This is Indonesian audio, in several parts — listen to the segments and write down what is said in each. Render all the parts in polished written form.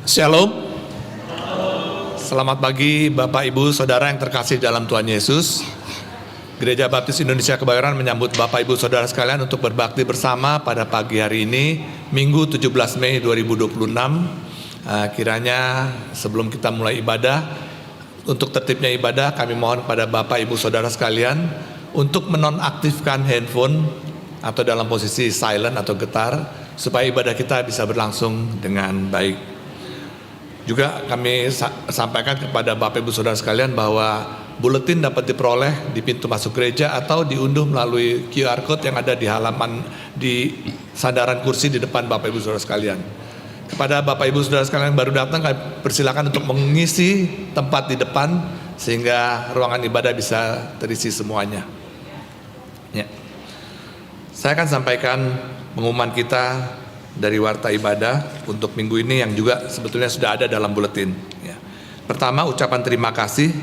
Shalom. Selamat pagi Bapak Ibu Saudara yang terkasih dalam Tuhan Yesus. Gereja Baptis Indonesia Kebayoran menyambut Bapak Ibu Saudara sekalian untuk berbakti bersama pada pagi hari ini, Minggu 17 Mei 2026. Kiranya sebelum kita mulai ibadah, untuk tertibnya ibadah kami mohon kepada Bapak Ibu Saudara sekalian untuk menonaktifkan handphone atau dalam posisi silent atau getar, supaya ibadah kita bisa berlangsung dengan baik. Juga kami sampaikan kepada Bapak Ibu Saudara sekalian bahwa buletin dapat diperoleh di pintu masuk gereja atau diunduh melalui QR Code yang ada di halaman di sandaran kursi di depan Bapak Ibu Saudara sekalian. Kepada Bapak Ibu Saudara sekalian yang baru datang, kami persilakan untuk mengisi tempat di depan sehingga ruangan ibadah bisa terisi semuanya. Ya. Saya akan sampaikan pengumuman kita dari warta ibadah untuk minggu ini yang juga sebetulnya sudah ada dalam buletin. Ya. Pertama, ucapan terima kasih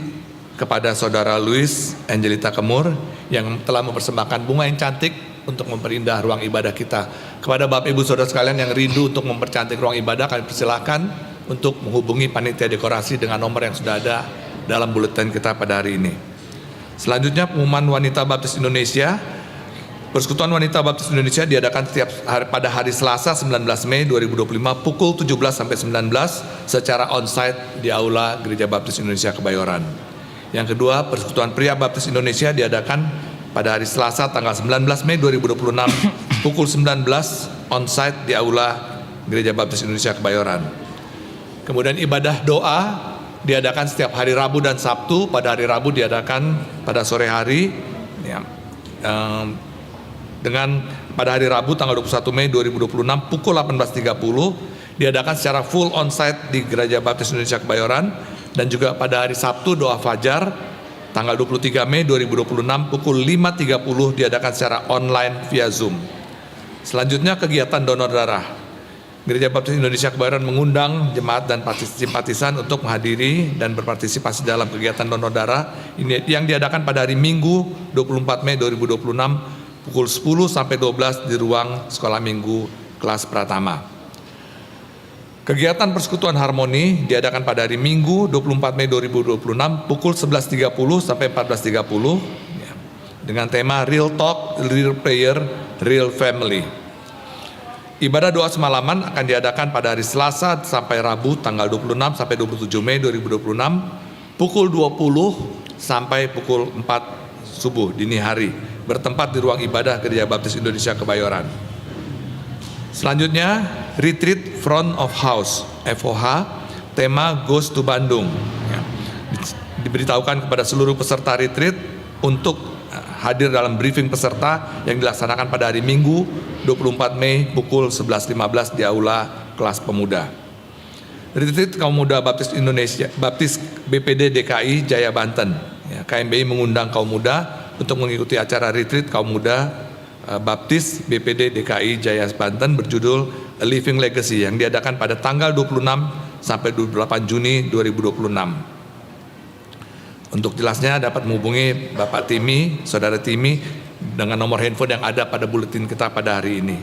kepada Saudara Luis Angelita Kemur yang telah mempersembahkan bunga yang cantik untuk memperindah ruang ibadah kita. Kepada Bapak Ibu Saudara sekalian yang rindu untuk mempercantik ruang ibadah, kami persilakan untuk menghubungi panitia dekorasi dengan nomor yang sudah ada dalam buletin kita pada hari ini. Selanjutnya, pengumuman Wanita Baptis Indonesia. Persekutuan Wanita Baptis Indonesia diadakan pada hari Selasa 19 Mei 2025 pukul 17 sampai 19 secara onsite di Aula Gereja Baptis Indonesia Kebayoran. Yang kedua, Persekutuan Pria Baptis Indonesia diadakan pada hari Selasa tanggal 19 Mei 2026 pukul 19 onsite di Aula Gereja Baptis Indonesia Kebayoran. Kemudian ibadah doa diadakan setiap hari Rabu dan Sabtu. Pada hari Rabu diadakan pada sore hari, ya, dengan pada hari Rabu tanggal 21 Mei 2026 pukul 18.30 diadakan secara full onsite di Gereja Baptis Indonesia Kebayoran, dan juga pada hari Sabtu doa fajar tanggal 23 Mei 2026 pukul 5.30 diadakan secara online via Zoom. Selanjutnya, kegiatan donor darah. Gereja Baptis Indonesia Kebayoran mengundang jemaat dan simpatisan untuk menghadiri dan berpartisipasi dalam kegiatan donor darah ini yang diadakan pada hari Minggu 24 Mei 2026 pukul 10 sampai 12 di ruang sekolah minggu kelas Pratama. Kegiatan Persekutuan Harmoni diadakan pada hari Minggu 24 Mei 2026 pukul 11.30 sampai 14.30 ya, dengan tema Real Talk, Real Prayer, Real Family. Ibadah doa semalaman akan diadakan pada hari Selasa sampai Rabu tanggal 26 sampai 27 Mei 2026 pukul 20 sampai pukul 4 subuh dini hari, bertempat di ruang ibadah Gereja Baptis Indonesia Kebayoran. Selanjutnya, Retreat Front of House (FOH), tema Goes to Bandung. Ya. Diberitahukan kepada seluruh peserta retreat untuk hadir dalam briefing peserta yang dilaksanakan pada hari Minggu 24 Mei pukul 11.15 di Aula Kelas Pemuda. Retreat Kaum Muda Baptis Indonesia, Baptis BPD DKI Jaya Banten. Ya, KMBI mengundang kaum muda untuk mengikuti acara retreat kaum muda Baptis BPD DKI Jaya Banten berjudul A Living Legacy yang diadakan pada tanggal 26 sampai 28 Juni 2026. Untuk jelasnya dapat menghubungi Bapak Timi, Saudara Timi dengan nomor handphone yang ada pada buletin kita pada hari ini.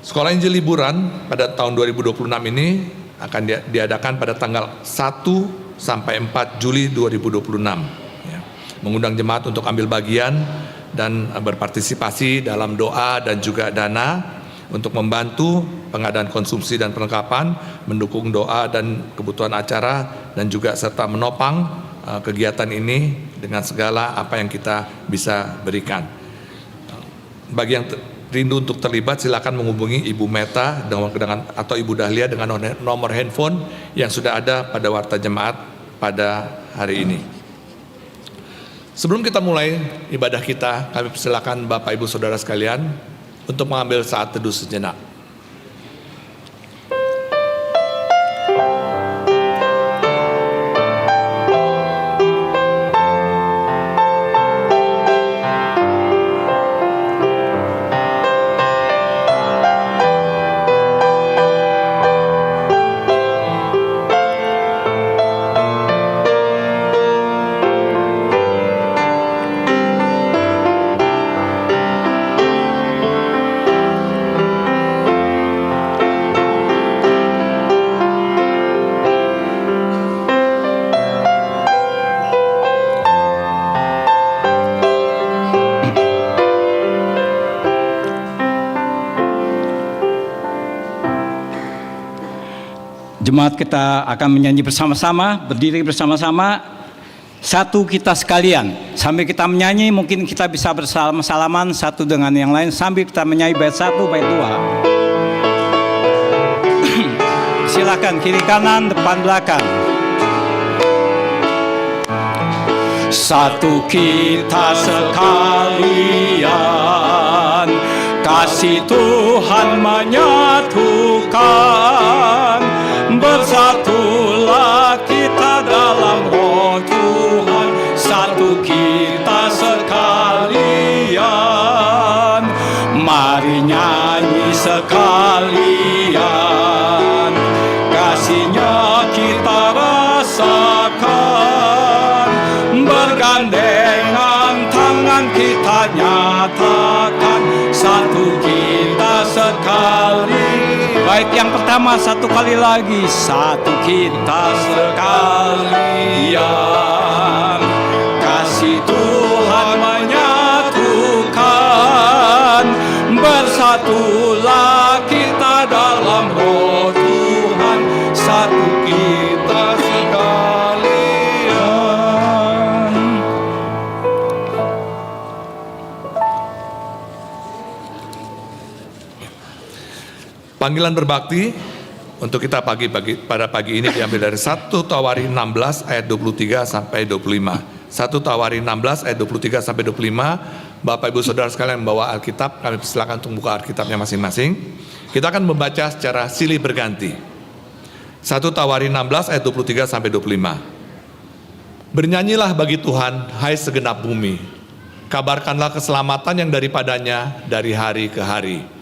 Sekolah Injil Liburan pada tahun 2026 ini akan diadakan pada tanggal 1 sampai 4 Juli 2026. Mengundang jemaat untuk ambil bagian dan berpartisipasi dalam doa dan juga dana untuk membantu pengadaan konsumsi dan perlengkapan, mendukung doa dan kebutuhan acara, dan juga serta menopang kegiatan ini dengan segala apa yang kita bisa berikan. Bagi yang rindu untuk terlibat, silakan menghubungi Ibu Meta atau Ibu Dahlia dengan nomor handphone yang sudah ada pada warta jemaat pada hari ini. Sebelum kita mulai ibadah kita, kami persilakan Bapak Ibu Saudara sekalian untuk mengambil saat teduh sejenak. Jemaat kita akan menyanyi bersama-sama, berdiri bersama-sama. Satu kita sekalian. Sambil kita menyanyi mungkin kita bisa bersalaman satu dengan yang lain sambil kita menyanyi bait 1, bait 2. Silakan kiri kanan, depan belakang. Satu kita sekalian, kasih Tuhan menyatukan. Bersatulah kita dalam roh Tuhan, satu kita sekalian. Mari nyanyi sekalian, kasihnya kita rasakan. Bergandengan tangan kita nyatakan, satu kita sekali. Baik, yang pertama satu kali lagi. Satu kita sekalian, kasih Tuhan menyatukan. Bersatulah kita dalam roh Tuhan, satu kita sekalian. Panggilan berbakti untuk kita pada pagi ini diambil dari 1 Tawarin 16 ayat 23 sampai 25. 1 Tawarin 16 ayat 23 sampai 25. Bapak Ibu Saudara sekalian membawa Alkitab, kami persilakan untuk buka Alkitabnya masing-masing. Kita akan membaca secara silih berganti. 1 Tawarin 16 ayat 23 sampai 25. Bernyanyilah bagi Tuhan, hai segenap bumi. Kabarkanlah keselamatan yang daripadanya dari hari ke hari.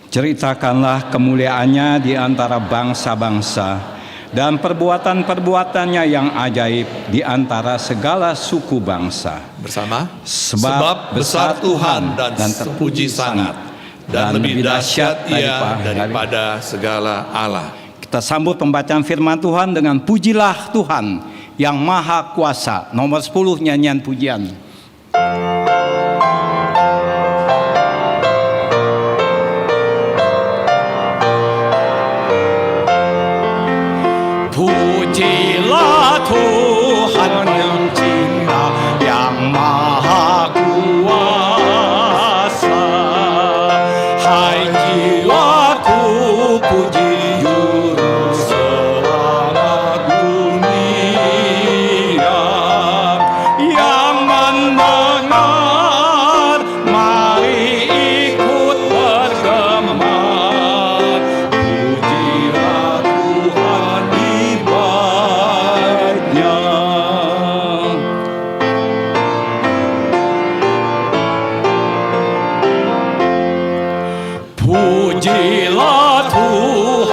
Ceritakanlah kemuliaannya di antara bangsa-bangsa dan perbuatan-perbuatannya yang ajaib di antara segala suku bangsa. Bersama, sebab besar Tuhan dan terpuji sangat, dan lebih dahsyat Ia daripada segala Allah. Kita sambut pembacaan firman Tuhan dengan pujilah Tuhan yang Maha Kuasa. Nomor 10 nyanyian pujian. Pujilah Tuhan pencipta yang Maha Kuasa. Hai jiwaku, puji Juru Selamat dunia. Yang mendengar, mari ikut bergema. Pujilah Tuhan di baitnya. Pujilah Tuhan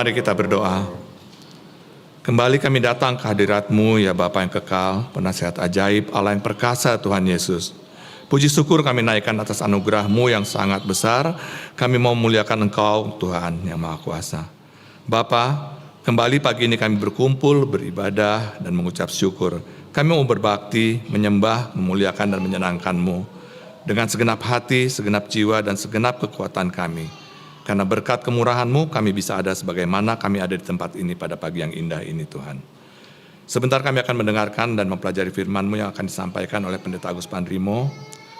Mari kita berdoa. Kembali kami datang ke hadirat-Mu ya Bapa yang kekal, penasihat ajaib, Allah yang perkasa Tuhan Yesus. Puji syukur kami naikkan atas anugerah-Mu yang sangat besar. Kami mau memuliakan Engkau Tuhan yang Maha Kuasa. Bapa, kembali pagi ini kami berkumpul, beribadah, dan mengucap syukur. Kami mau berbakti, menyembah, memuliakan, dan menyenangkan-Mu. Dengan segenap hati, segenap jiwa, dan segenap kekuatan kami. Karena berkat kemurahan-Mu kami bisa ada sebagaimana kami ada di tempat ini pada pagi yang indah ini Tuhan. Sebentar kami akan mendengarkan dan mempelajari firman-Mu yang akan disampaikan oleh Pendeta Agus Pandrimo.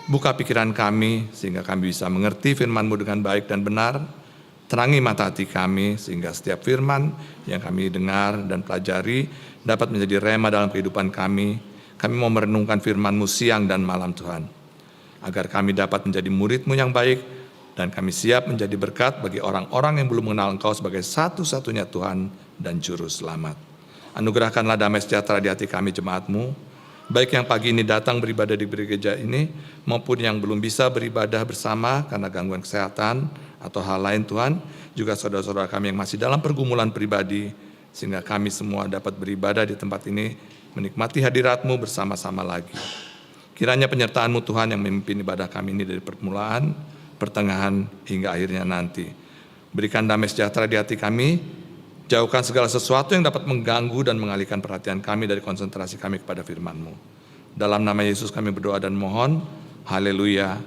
Buka pikiran kami sehingga kami bisa mengerti firman-Mu dengan baik dan benar. Terangi mata hati kami sehingga setiap firman yang kami dengar dan pelajari dapat menjadi rema dalam kehidupan kami. Kami mau merenungkan firman-Mu siang dan malam Tuhan. Agar kami dapat menjadi murid-Mu yang baik, dan kami siap menjadi berkat bagi orang-orang yang belum mengenal Engkau sebagai satu-satunya Tuhan dan Juru Selamat. Anugerahkanlah damai sejahtera di hati kami jemaat-Mu, baik yang pagi ini datang beribadah di gereja ini, maupun yang belum bisa beribadah bersama karena gangguan kesehatan atau hal lain Tuhan, juga saudara-saudara kami yang masih dalam pergumulan pribadi, sehingga kami semua dapat beribadah di tempat ini, menikmati hadirat-Mu bersama-sama lagi. Kiranya penyertaan-Mu Tuhan yang memimpin ibadah kami ini dari permulaan, pertengahan hingga akhirnya nanti. Berikan damai sejahtera di hati kami, jauhkan segala sesuatu yang dapat mengganggu dan mengalihkan perhatian kami dari konsentrasi kami kepada firman-Mu. Dalam nama Yesus kami berdoa dan mohon, haleluya,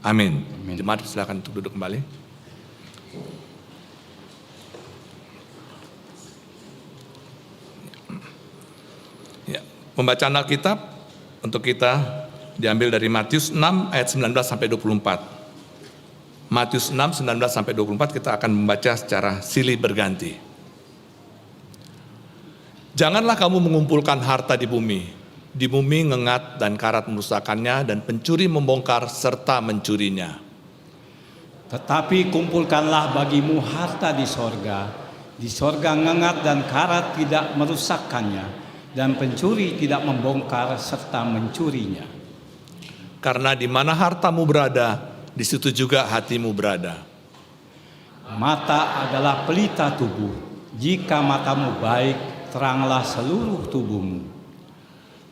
amin. Jemaat silakan untuk duduk kembali. Ya, pembacaan Alkitab untuk kita diambil dari Matius 6 ayat 19 sampai 24. Matius 6, 19 sampai 24 kita akan membaca secara silih berganti. Janganlah kamu mengumpulkan harta di bumi ngengat dan karat merusakkannya dan pencuri membongkar serta mencurinya. Tetapi kumpulkanlah bagimu harta di sorga ngengat dan karat tidak merusakkannya, dan pencuri tidak membongkar serta mencurinya. Karena di mana hartamu berada, di situ juga hatimu berada. Mata adalah pelita tubuh. Jika matamu baik, teranglah seluruh tubuhmu.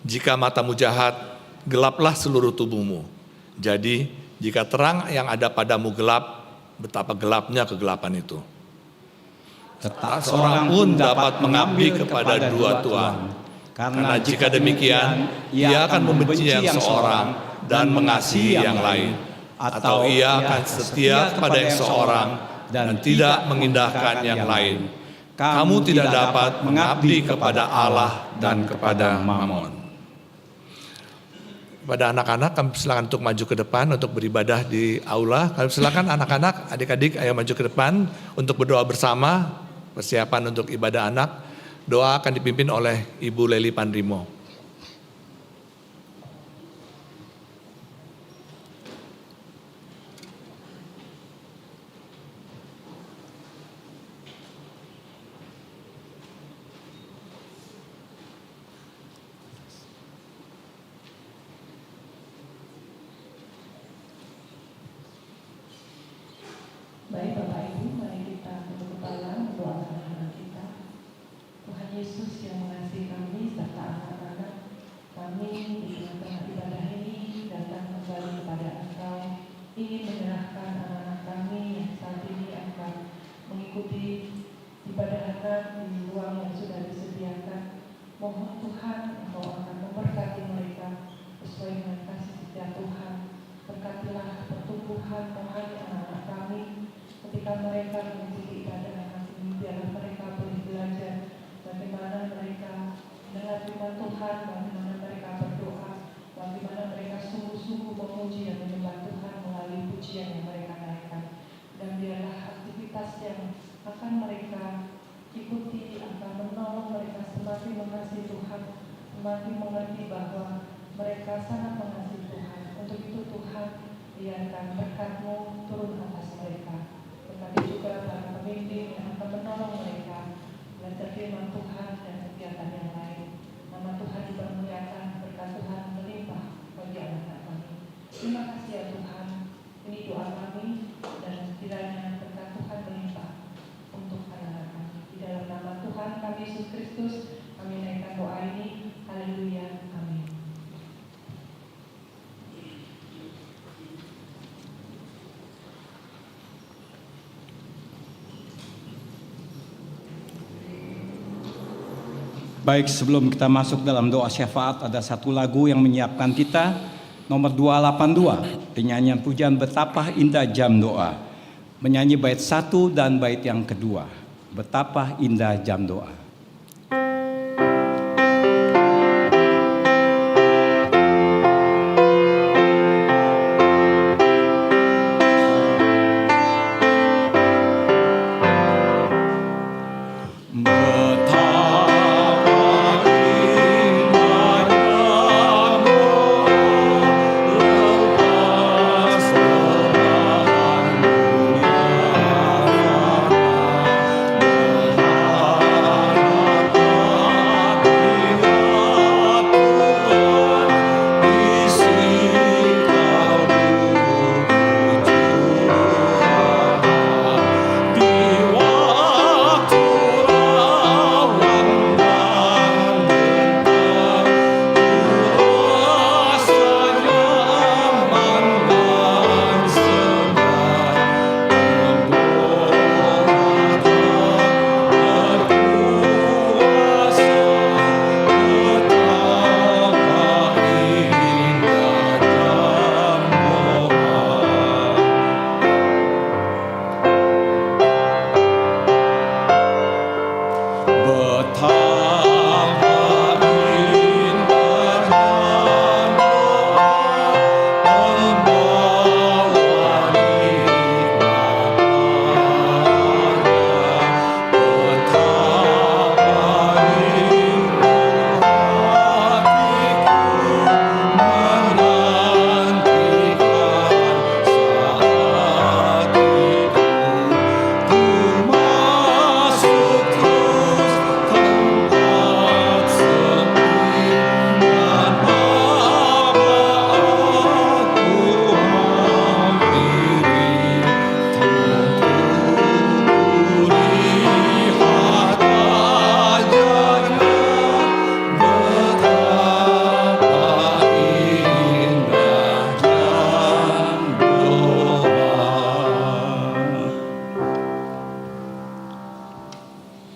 Jika matamu jahat, gelaplah seluruh tubuhmu. Jadi, jika terang yang ada padamu gelap, betapa gelapnya kegelapan itu. Tak seorang pun dapat mengabdi kepada dua tuan. Karena jika demikian, ia akan membenci yang seorang dan mengasihi yang lain. Atau ia akan setia kepada yang seorang dan tidak mengindahkan yang lain. Kamu tidak dapat mengabdi kepada Allah dan kepada Mammon. Pada anak-anak, kami silakan untuk maju ke depan untuk beribadah di aula. Kami silakan anak-anak, adik-adik, ayo maju ke depan untuk berdoa bersama. Persiapan untuk ibadah anak. Doa akan dipimpin oleh Ibu Leli Pandrimo. Baik Bapak Ibu, mari kita tunduk kepala mendoakan anak kita. Tuhan Yesus yang mengasihi kami serta anak-anak kami di tengah-tengah ibadah ini datang kembali kepada Engkau, ingin menyerahkan anak-anak kami yang saat ini akan mengikuti ibadah anak di ruang yang sudah disediakan. Mohon Tuhan Engkau akan memberkati mereka sesuai dengan kasih setia Tuhan. Berkatilah pertumbuhan rohani anak-anak kami. Ketika mereka mengikuti ibadah anak ini, biarlah mereka boleh belajar bagaimana mereka mendengar firman Tuhan, bagaimana mereka berdoa, bagaimana mereka sungguh-sungguh memuji dan menyembah Tuhan melalui pujian yang mereka naikkan. Dan biarlah aktivitas yang akan mereka ikuti akan menolong mereka semakin mengasihi Tuhan, semakin mengerti bahwa mereka sangat mengasihi Tuhan. Untuk itu Tuhan, biarkan berkat-Mu turun atas mereka. Tetapi juga para pemimpin yang akan menolong mereka belajar firman Tuhan dan kegiatan yang lain. Nama Tuhan dipermuliakan, berkat Tuhan melimpah bagi anak-anak kami. Terima kasih ya Tuhan, ini doa kami dan kiranya berkat Tuhan melimpah untuk anak-anak kami. Di Baik, sebelum kita masuk dalam doa syafaat, ada satu lagu yang menyiapkan kita, nomor 282, penyanyian pujian Betapa Indah Jam Doa. Menyanyi bait 1 dan bait yang kedua. Betapa indah jam doa.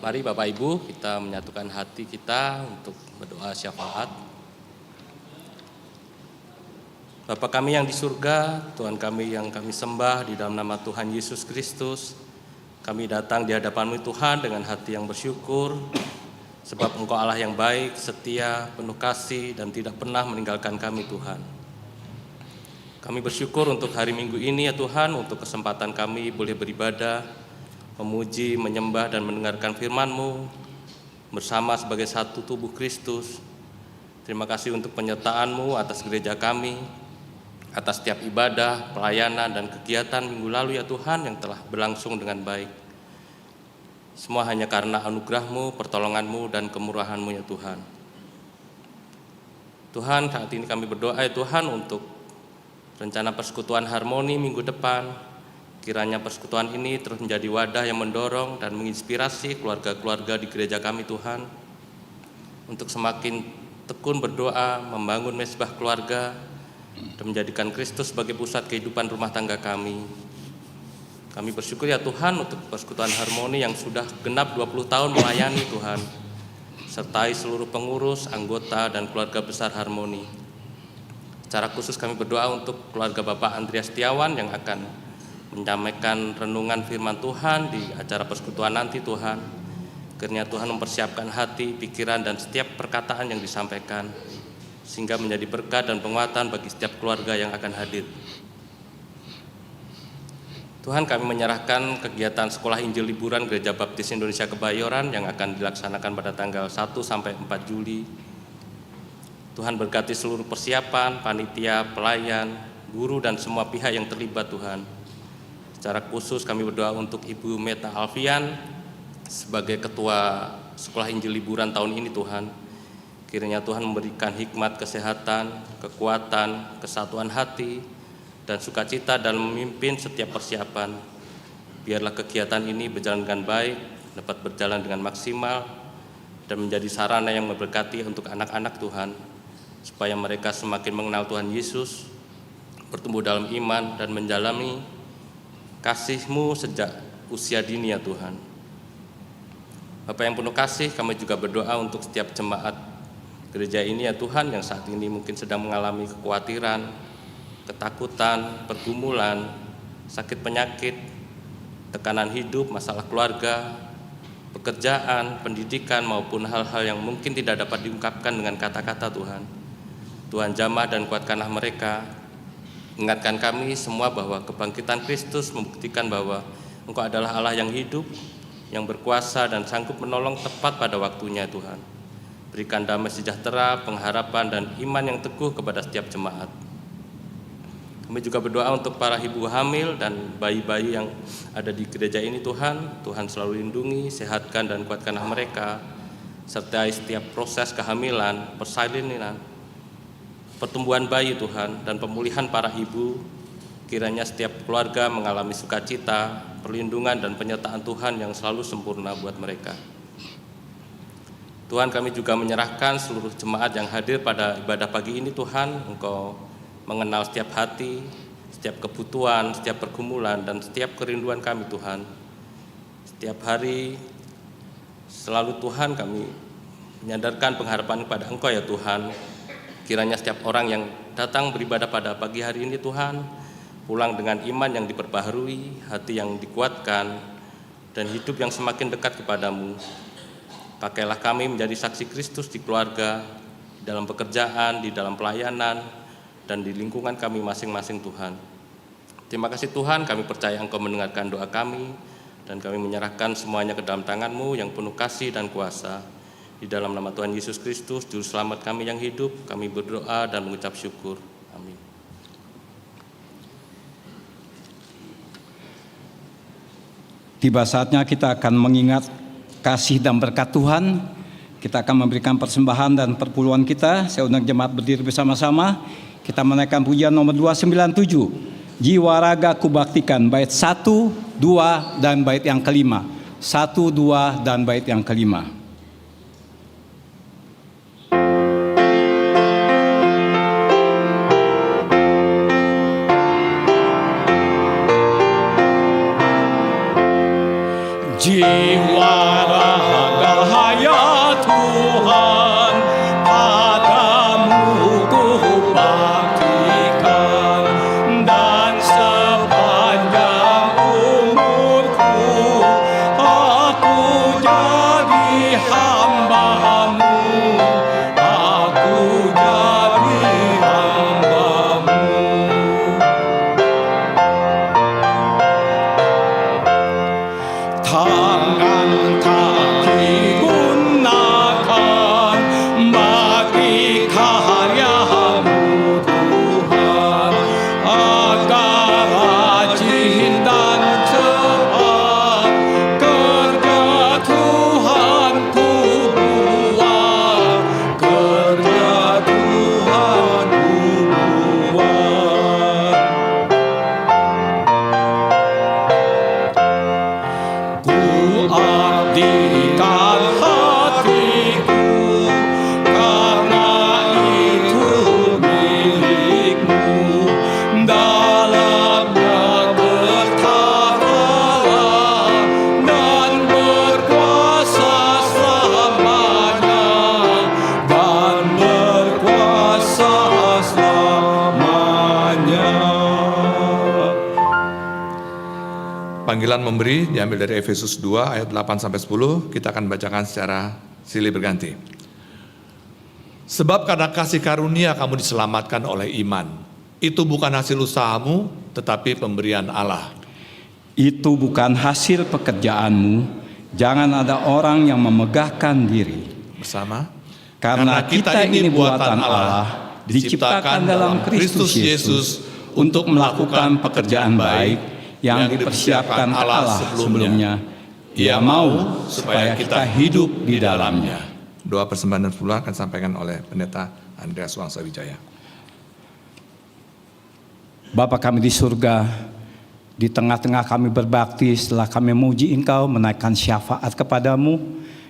Mari Bapak Ibu kita menyatukan hati kita untuk berdoa syafaat. Bapa kami yang di surga, Tuhan kami yang kami sembah di dalam nama Tuhan Yesus Kristus, kami datang di hadapan-Mu Tuhan dengan hati yang bersyukur, sebab Engkau Allah yang baik, setia, penuh kasih, dan tidak pernah meninggalkan kami Tuhan. Kami bersyukur untuk hari Minggu ini ya Tuhan, untuk kesempatan kami boleh beribadah, memuji, menyembah, dan mendengarkan firman-Mu bersama sebagai satu tubuh Kristus. Terima kasih untuk penyertaan-Mu atas gereja kami, atas setiap ibadah, pelayanan, dan kegiatan minggu lalu ya Tuhan yang telah berlangsung dengan baik. Semua hanya karena anugerah-Mu, pertolongan-Mu, dan kemurahan-Mu ya Tuhan. Tuhan, saat ini kami berdoa ya Tuhan untuk rencana persekutuan harmoni minggu depan. Kiranya persekutuan ini terus menjadi wadah yang mendorong dan menginspirasi keluarga-keluarga di gereja kami Tuhan untuk semakin tekun berdoa, membangun mezbah keluarga, dan menjadikan Kristus sebagai pusat kehidupan rumah tangga kami. Kami bersyukur ya Tuhan untuk persekutuan harmoni yang sudah genap 20 tahun melayani Tuhan, sertai seluruh pengurus, anggota, dan keluarga besar harmoni. Secara khusus kami berdoa untuk keluarga Bapak Andreas Setiawan yang akan menyampaikan renungan firman Tuhan di acara persekutuan nanti Tuhan. Kiranya Tuhan mempersiapkan hati, pikiran, dan setiap perkataan yang disampaikan, sehingga menjadi berkat dan penguatan bagi setiap keluarga yang akan hadir. Tuhan, kami menyerahkan kegiatan sekolah Injil liburan Gereja Baptis Indonesia Kebayoran yang akan dilaksanakan pada tanggal 1 sampai 4 Juli. Tuhan berkati seluruh persiapan, panitia, pelayan, guru, dan semua pihak yang terlibat Tuhan. Secara khusus kami berdoa untuk Ibu Meta Alfian sebagai Ketua Sekolah Injil Liburan tahun ini Tuhan. Kiranya Tuhan memberikan hikmat, kesehatan, kekuatan, kesatuan hati, dan sukacita dalam memimpin setiap persiapan. Biarlah kegiatan ini berjalan dengan baik, dapat berjalan dengan maksimal, dan menjadi sarana yang memberkati untuk anak-anak Tuhan, supaya mereka semakin mengenal Tuhan Yesus, bertumbuh dalam iman, dan menjalani kasih-Mu sejak usia dini ya Tuhan. Bapa yang penuh kasih, kami juga berdoa untuk setiap jemaat gereja ini ya Tuhan, yang saat ini mungkin sedang mengalami kekhawatiran, ketakutan, pergumulan, sakit penyakit, tekanan hidup, masalah keluarga, pekerjaan, pendidikan, maupun hal-hal yang mungkin tidak dapat diungkapkan dengan kata-kata Tuhan. Tuhan jamah dan kuatkanlah mereka. Ingatkan kami semua bahwa kebangkitan Kristus membuktikan bahwa Engkau adalah Allah yang hidup, yang berkuasa dan sanggup menolong tepat pada waktunya Tuhan. Berikan damai sejahtera, pengharapan dan iman yang teguh kepada setiap jemaat. Kami juga berdoa untuk para ibu hamil dan bayi-bayi yang ada di gereja ini Tuhan. Tuhan selalu lindungi, sehatkan dan kuatkanlah mereka, serta setiap proses kehamilan, persalinan, pertumbuhan bayi Tuhan, dan pemulihan para ibu. Kiranya setiap keluarga mengalami sukacita, perlindungan dan penyertaan Tuhan yang selalu sempurna buat mereka. Tuhan, kami juga menyerahkan seluruh jemaat yang hadir pada ibadah pagi ini Tuhan. Engkau mengenal setiap hati, setiap kebutuhan, setiap pergumulan, dan setiap kerinduan kami Tuhan. Setiap hari selalu Tuhan kami menyadarkan pengharapan kepada Engkau ya Tuhan. Kiranya setiap orang yang datang beribadah pada pagi hari ini Tuhan, pulang dengan iman yang diperbaharui, hati yang dikuatkan, dan hidup yang semakin dekat kepadamu. Pakailah kami menjadi saksi Kristus di keluarga, di dalam pekerjaan, di dalam pelayanan, dan di lingkungan kami masing-masing Tuhan. Terima kasih Tuhan, kami percaya Engkau mendengarkan doa kami, dan kami menyerahkan semuanya ke dalam tangan-Mu yang penuh kasih dan kuasa. Di dalam nama Tuhan Yesus Kristus, Juru Selamat kami yang hidup, kami berdoa dan mengucap syukur. Amin. Tiba saatnya kita akan mengingat kasih dan berkat Tuhan. Kita akan memberikan persembahan dan perpuluhan kita. Saya undang jemaat berdiri bersama-sama. Kita menaikkan pujian nomor 297. Jiwa raga kubaktikan, bait 1, 2, dan bait yang kelima. 1, 2, dan bait yang kelima. Jiwa raga hayat Tuhan, padamu kubaktikan, dan sepanjang umurku aku jadi hamba-Mu, aku jadi hamba-Mu. Tangan kaki gunakan bagi karya-Mu Tuhan, agar rajin dan cepat kerja Tuhan ku buat, kerja Tuhan ku buat. Kuabdikan hatiku, karena itu milik-Mu. Dalamnya bertahtala dan berkuasa selamanya, dan berkuasa selamanya. Panggilan memberi diambil dari Efesus 2 ayat 8-10. Kita akan bacakan secara silih berganti. Sebab karena kasih karunia kamu diselamatkan oleh iman. Itu bukan hasil usahamu, tetapi pemberian Allah. Itu bukan hasil pekerjaanmu. Jangan ada orang yang memegahkan diri. Bersama. Karena kita ini buatan Allah, diciptakan dalam Kristus Yesus untuk melakukan pekerjaan baik yang dipersiapkan Allah sebelumnya. Ia mau supaya kita hidup di dalamnya. Doa persembahan dan perpuluhan akan disampaikan oleh Pendeta Andreas Wangsawijaya. Bapa kami di surga, di tengah-tengah kami berbakti, setelah kami memuji Engkau, menaikkan syafaat kepadamu,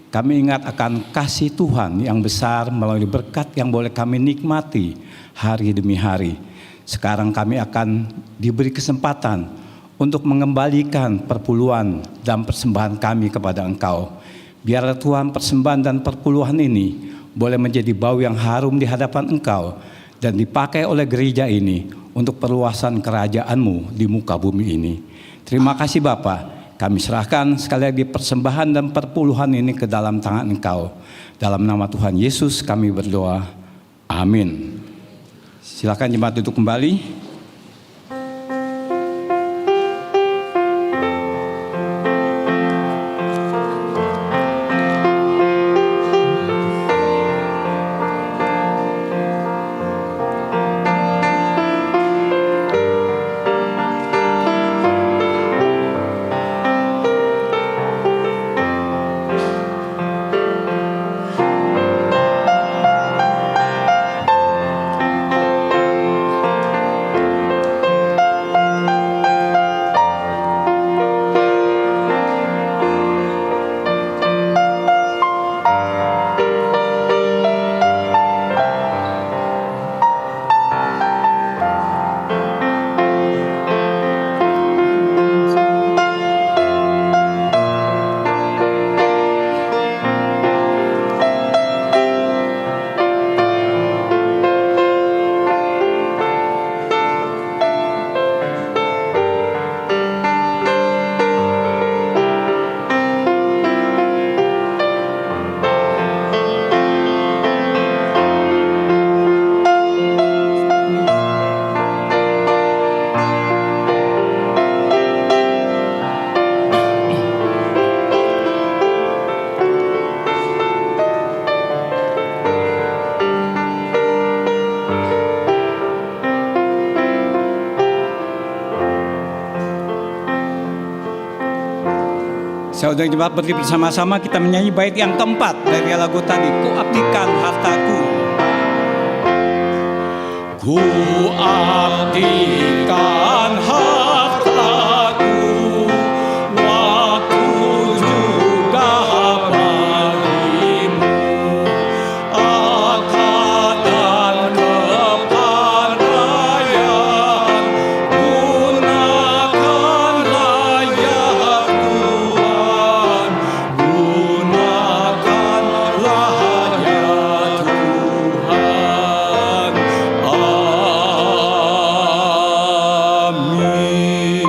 kami ingat akan kasih Tuhan yang besar melalui berkat yang boleh kami nikmati hari demi hari. Sekarang kami akan diberi kesempatan untuk mengembalikan perpuluhan dan persembahan kami kepada Engkau. Biarlah Tuhan persembahan dan perpuluhan ini boleh menjadi bau yang harum di hadapan Engkau dan dipakai oleh gereja ini untuk perluasan kerajaan-Mu di muka bumi ini. Terima kasih Bapa. Kami serahkan sekali lagi persembahan dan perpuluhan ini ke dalam tangan Engkau. Dalam nama Tuhan Yesus kami berdoa. Amin. Silakan jemaat duduk kembali. Saudara jemaat berdiri bersama-sama kita menyanyi bait yang keempat dari lagu tadi, Ku abdikan hartaku. Ku abdikan hartaku, waktu juga bagimu, akad dan kepandaian, gunakanlah ya Tuhan, gunakanlah ya Tuhan. Amin.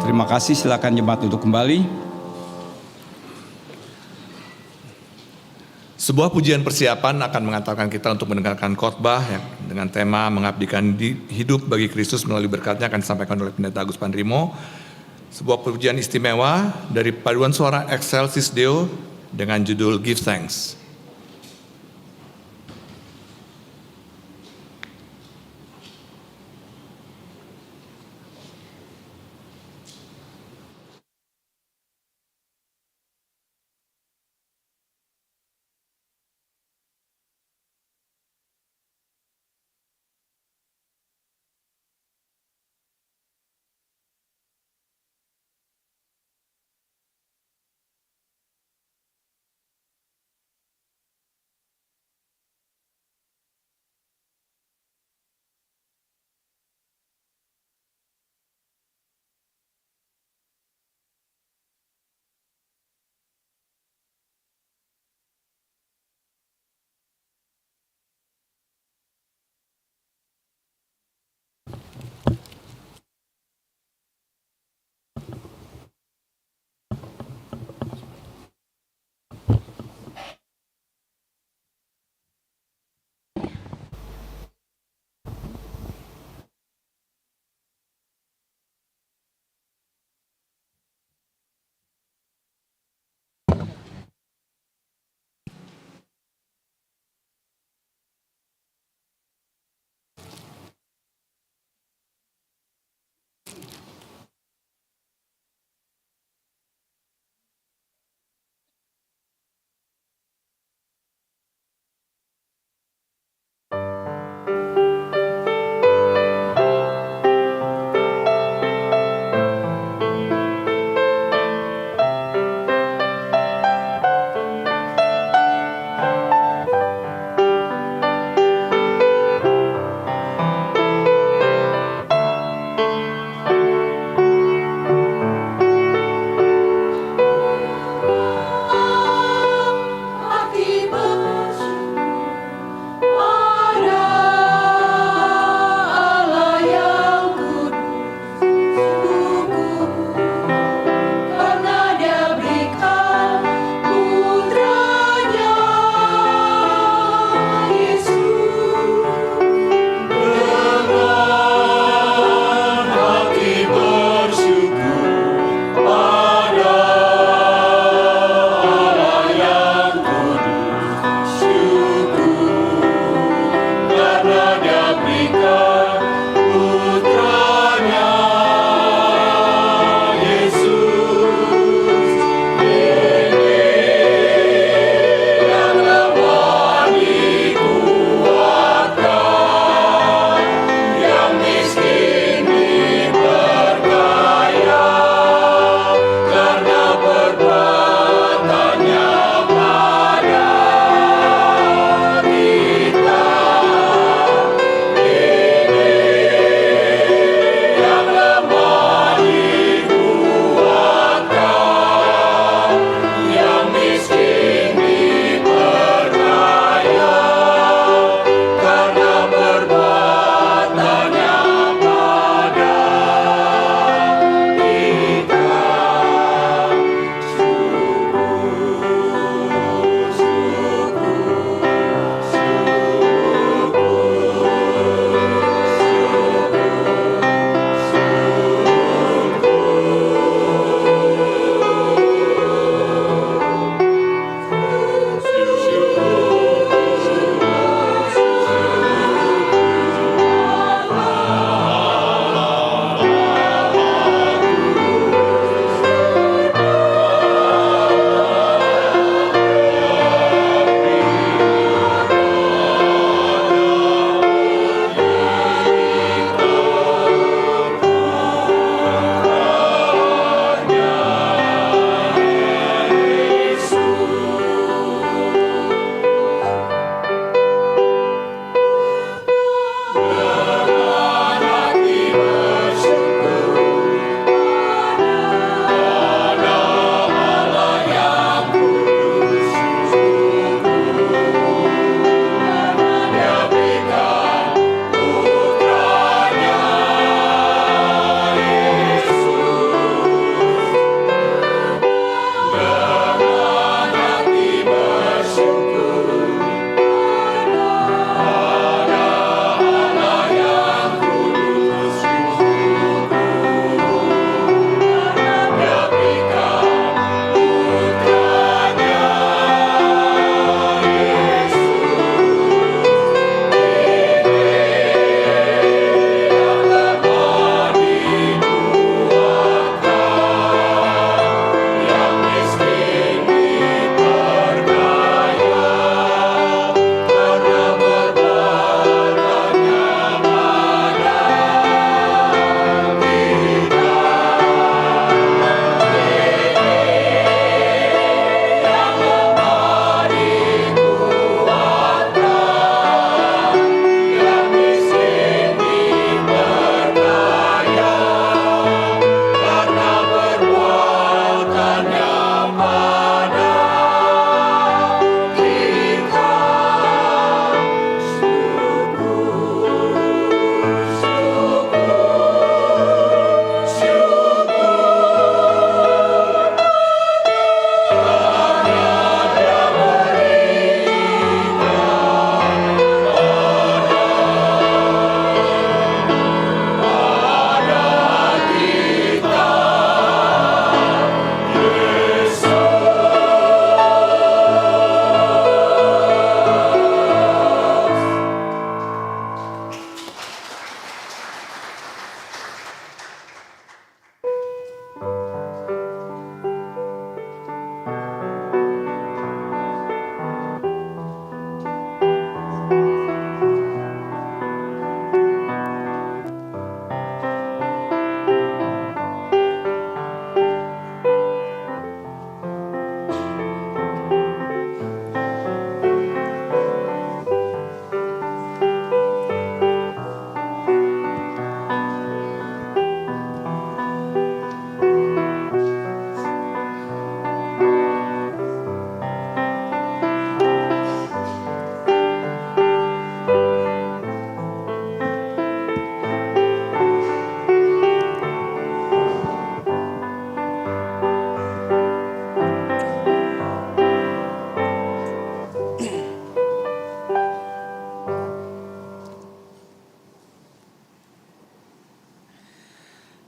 Terima kasih, silakan jemaat duduk kembali. Sebuah pujian persiapan akan mengantarkan kita untuk mendengarkan khotbah yang dengan tema mengabdikan hidup bagi Kristus melalui berkatnya akan disampaikan oleh Pendeta Agus Pandrimo. Sebuah pujian istimewa dari paduan suara Excelsis Deo dengan judul Give Thanks.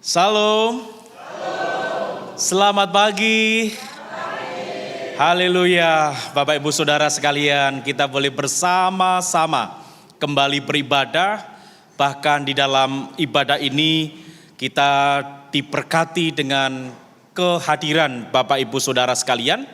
Salam. Selamat pagi. Haleluya. Bapak Ibu Saudara sekalian, kita boleh bersama-sama kembali beribadah. Bahkan di dalam ibadah ini kita diberkati dengan kehadiran Bapak Ibu Saudara sekalian,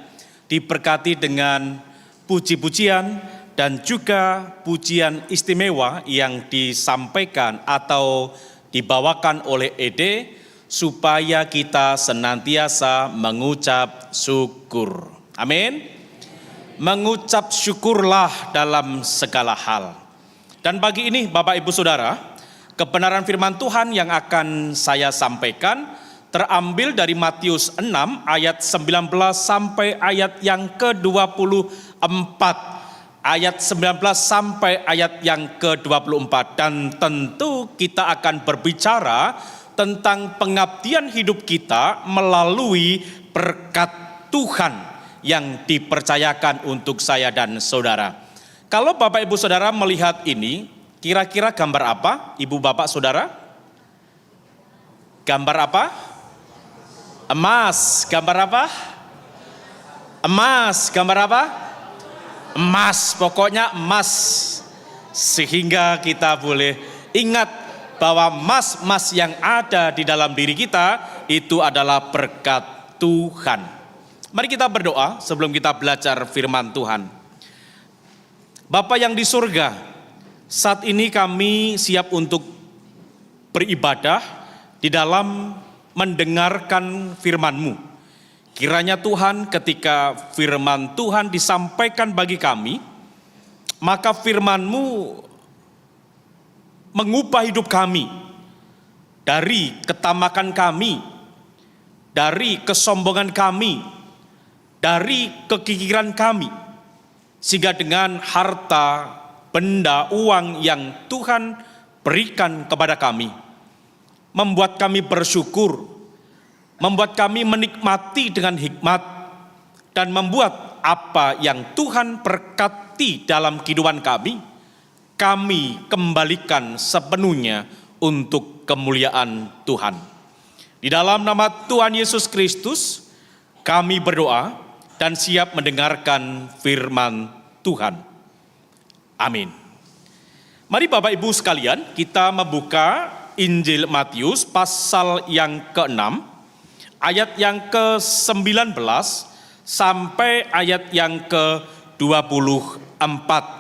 diberkati dengan puji-pujian dan juga pujian istimewa yang disampaikan atau dibawakan oleh Ede, supaya kita senantiasa mengucap syukur. Amin. Mengucap syukurlah dalam segala hal. Dan pagi ini Bapak Ibu Saudara, kebenaran firman Tuhan yang akan saya sampaikan terambil dari Matius 6 ayat 19 sampai ayat yang ke-24. Ayat 19 sampai ayat yang ke-24. Dan tentu kita akan berbicara tentang pengabdian hidup kita melalui berkat Tuhan yang dipercayakan untuk saya dan saudara. Kalau Bapak Ibu Saudara melihat ini, kira-kira gambar apa Ibu Bapak Saudara? Gambar apa? Emas. Gambar apa? Emas. Gambar apa? Emas. Pokoknya emas. Sehingga kita boleh ingat bahwa emas-emas yang ada di dalam diri kita itu adalah berkat Tuhan. Mari kita berdoa sebelum kita belajar firman Tuhan. Bapa yang di surga, saat ini kami siap untuk beribadah di dalam mendengarkan firman-Mu. Kiranya Tuhan, ketika firman Tuhan disampaikan bagi kami, maka firman-Mu mengubah hidup kami dari ketamakan kami, dari kesombongan kami, dari kekikiran kami, sehingga dengan harta, benda, uang yang Tuhan berikan kepada kami, membuat kami bersyukur, membuat kami menikmati dengan hikmat, dan membuat apa yang Tuhan berkati dalam kehidupan kami kembalikan sepenuhnya untuk kemuliaan Tuhan. Di dalam nama Tuhan Yesus Kristus, kami berdoa dan siap mendengarkan firman Tuhan. Amin. Mari Bapak Ibu sekalian, kita membuka Injil Matius pasal yang ke-6, ayat yang ke-19 sampai ayat yang ke-24.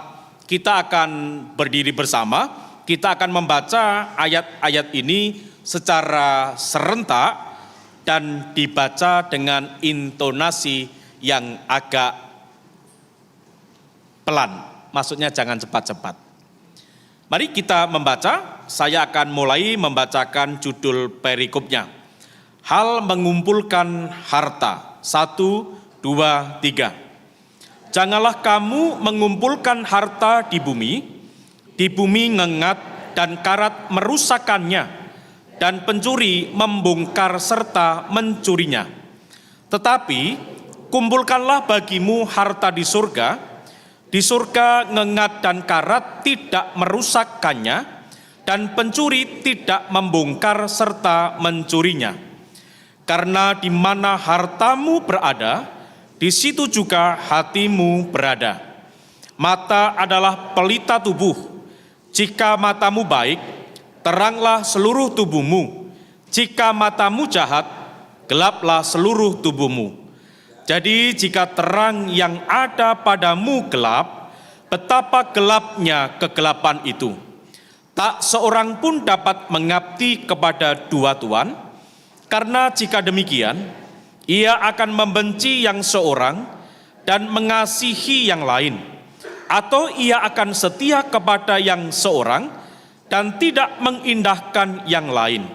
Kita akan berdiri bersama, kita akan membaca ayat-ayat ini secara serentak dan dibaca dengan intonasi yang agak pelan, maksudnya jangan cepat-cepat. Mari kita membaca, saya akan mulai membacakan judul perikopnya. Hal mengumpulkan harta, 1, 2, 3. Janganlah kamu mengumpulkan harta di bumi ngengat dan karat merusakkannya, dan pencuri membongkar serta mencurinya. Tetapi kumpulkanlah bagimu harta di surga ngengat dan karat tidak merusakkannya, dan pencuri tidak membongkar serta mencurinya. Karena di mana hartamu berada, di situ juga hatimu berada. Mata adalah pelita tubuh. Jika matamu baik, teranglah seluruh tubuhmu. Jika matamu jahat, gelaplah seluruh tubuhmu. Jadi jika terang yang ada padamu gelap, betapa gelapnya kegelapan itu. Tak seorang pun dapat mengabdi kepada dua tuan, karena jika demikian, ia akan membenci yang seorang dan mengasihi yang lain, atau ia akan setia kepada yang seorang dan tidak mengindahkan yang lain.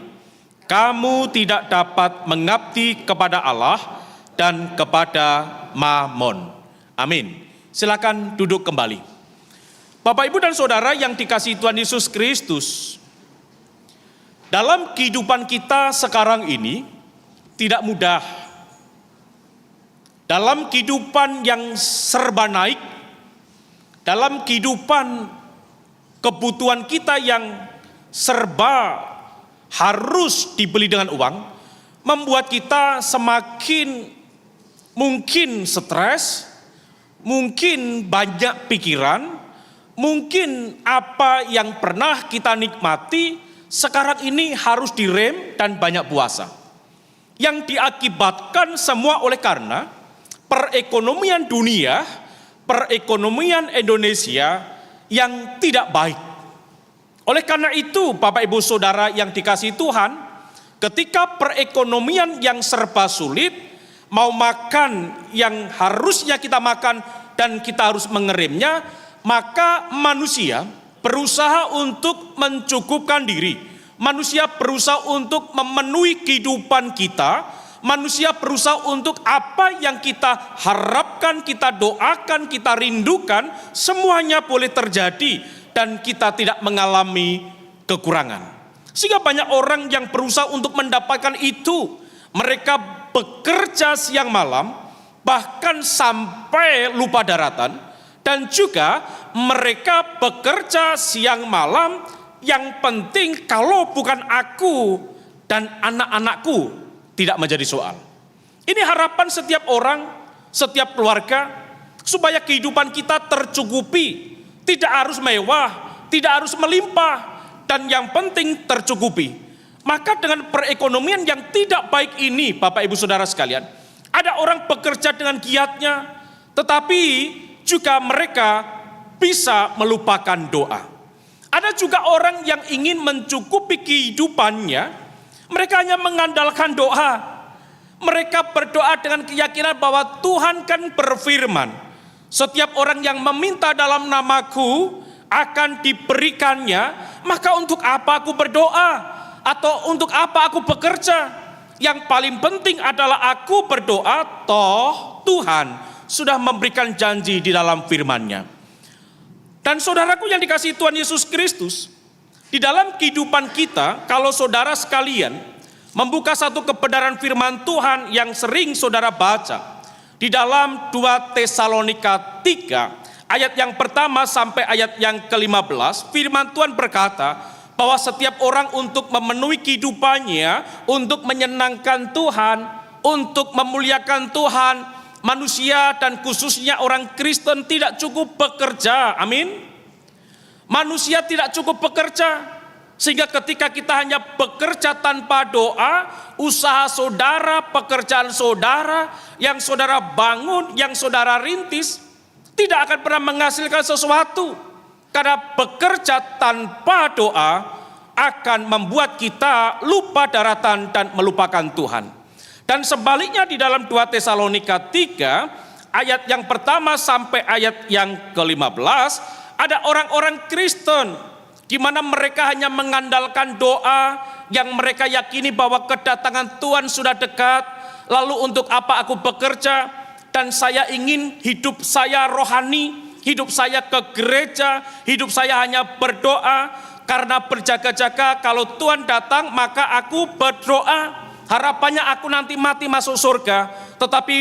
Kamu tidak dapat mengabdi kepada Allah dan kepada Mamon. Amin. Silakan duduk kembali. Bapak, Ibu, dan Saudara yang dikasihi Tuhan Yesus Kristus, dalam kehidupan kita sekarang ini tidak mudah. Dalam kehidupan yang serba naik, dalam kehidupan kebutuhan kita yang serba harus dibeli dengan uang, membuat kita semakin mungkin stres, mungkin banyak pikiran, mungkin apa yang pernah kita nikmati sekarang ini harus direm dan banyak puasa. Yang diakibatkan semua oleh karena perekonomian dunia, perekonomian Indonesia yang tidak baik. Oleh karena itu, Bapak Ibu Saudara yang dikasihi Tuhan, ketika perekonomian yang serba sulit, mau makan yang harusnya kita makan dan kita harus mengeremnya, maka manusia berusaha untuk mencukupkan diri. Manusia berusaha untuk memenuhi kehidupan kita. Manusia berusaha untuk apa yang kita harapkan, kita doakan, kita rindukan, semuanya boleh terjadi dan kita tidak mengalami kekurangan. Sehingga banyak orang yang berusaha untuk mendapatkan itu. Mereka bekerja siang malam, bahkan sampai lupa daratan. Dan juga mereka bekerja siang malam, yang penting kalau bukan aku dan anak-anakku tidak menjadi soal. Ini harapan setiap orang, setiap keluarga, supaya kehidupan kita tercukupi. Tidak harus mewah, tidak harus melimpah, dan yang penting tercukupi. Maka dengan perekonomian yang tidak baik ini, Bapak Ibu Saudara sekalian, ada orang bekerja dengan giatnya, tetapi juga mereka bisa melupakan doa. Ada juga orang yang ingin mencukupi kehidupannya, mereka hanya mengandalkan doa. Mereka berdoa dengan keyakinan bahwa Tuhan kan berfirman, setiap orang yang meminta dalam namaku akan diberikannya, maka untuk apa aku berdoa? Atau untuk apa aku bekerja? Yang paling penting adalah aku berdoa, toh Tuhan sudah memberikan janji di dalam firman-Nya. Dan saudaraku yang dikasihi Tuhan Yesus Kristus, di dalam kehidupan kita, kalau saudara sekalian membuka satu kebenaran firman Tuhan yang sering saudara baca, di dalam 2 Tesalonika 3, ayat yang pertama sampai ayat yang ke-15, firman Tuhan berkata, bahwa setiap orang untuk memenuhi kehidupannya, untuk menyenangkan Tuhan, untuk memuliakan Tuhan, manusia dan khususnya orang Kristen tidak cukup bekerja, amin. Manusia tidak cukup bekerja, sehingga ketika kita hanya bekerja tanpa doa, usaha saudara, pekerjaan saudara, yang saudara bangun, yang saudara rintis, tidak akan pernah menghasilkan sesuatu. Karena bekerja tanpa doa akan membuat kita lupa daratan dan melupakan Tuhan. Dan sebaliknya di dalam 2 Tesalonika 3, ayat yang pertama sampai ayat yang ke-15, ada orang-orang Kristen, di mana mereka hanya mengandalkan doa, yang mereka yakini bahwa kedatangan Tuhan sudah dekat, lalu untuk apa aku bekerja, dan saya ingin hidup saya rohani, hidup saya ke gereja, hidup saya hanya berdoa, karena berjaga-jaga kalau Tuhan datang maka aku berdoa. Harapannya aku nanti mati masuk surga. Tetapi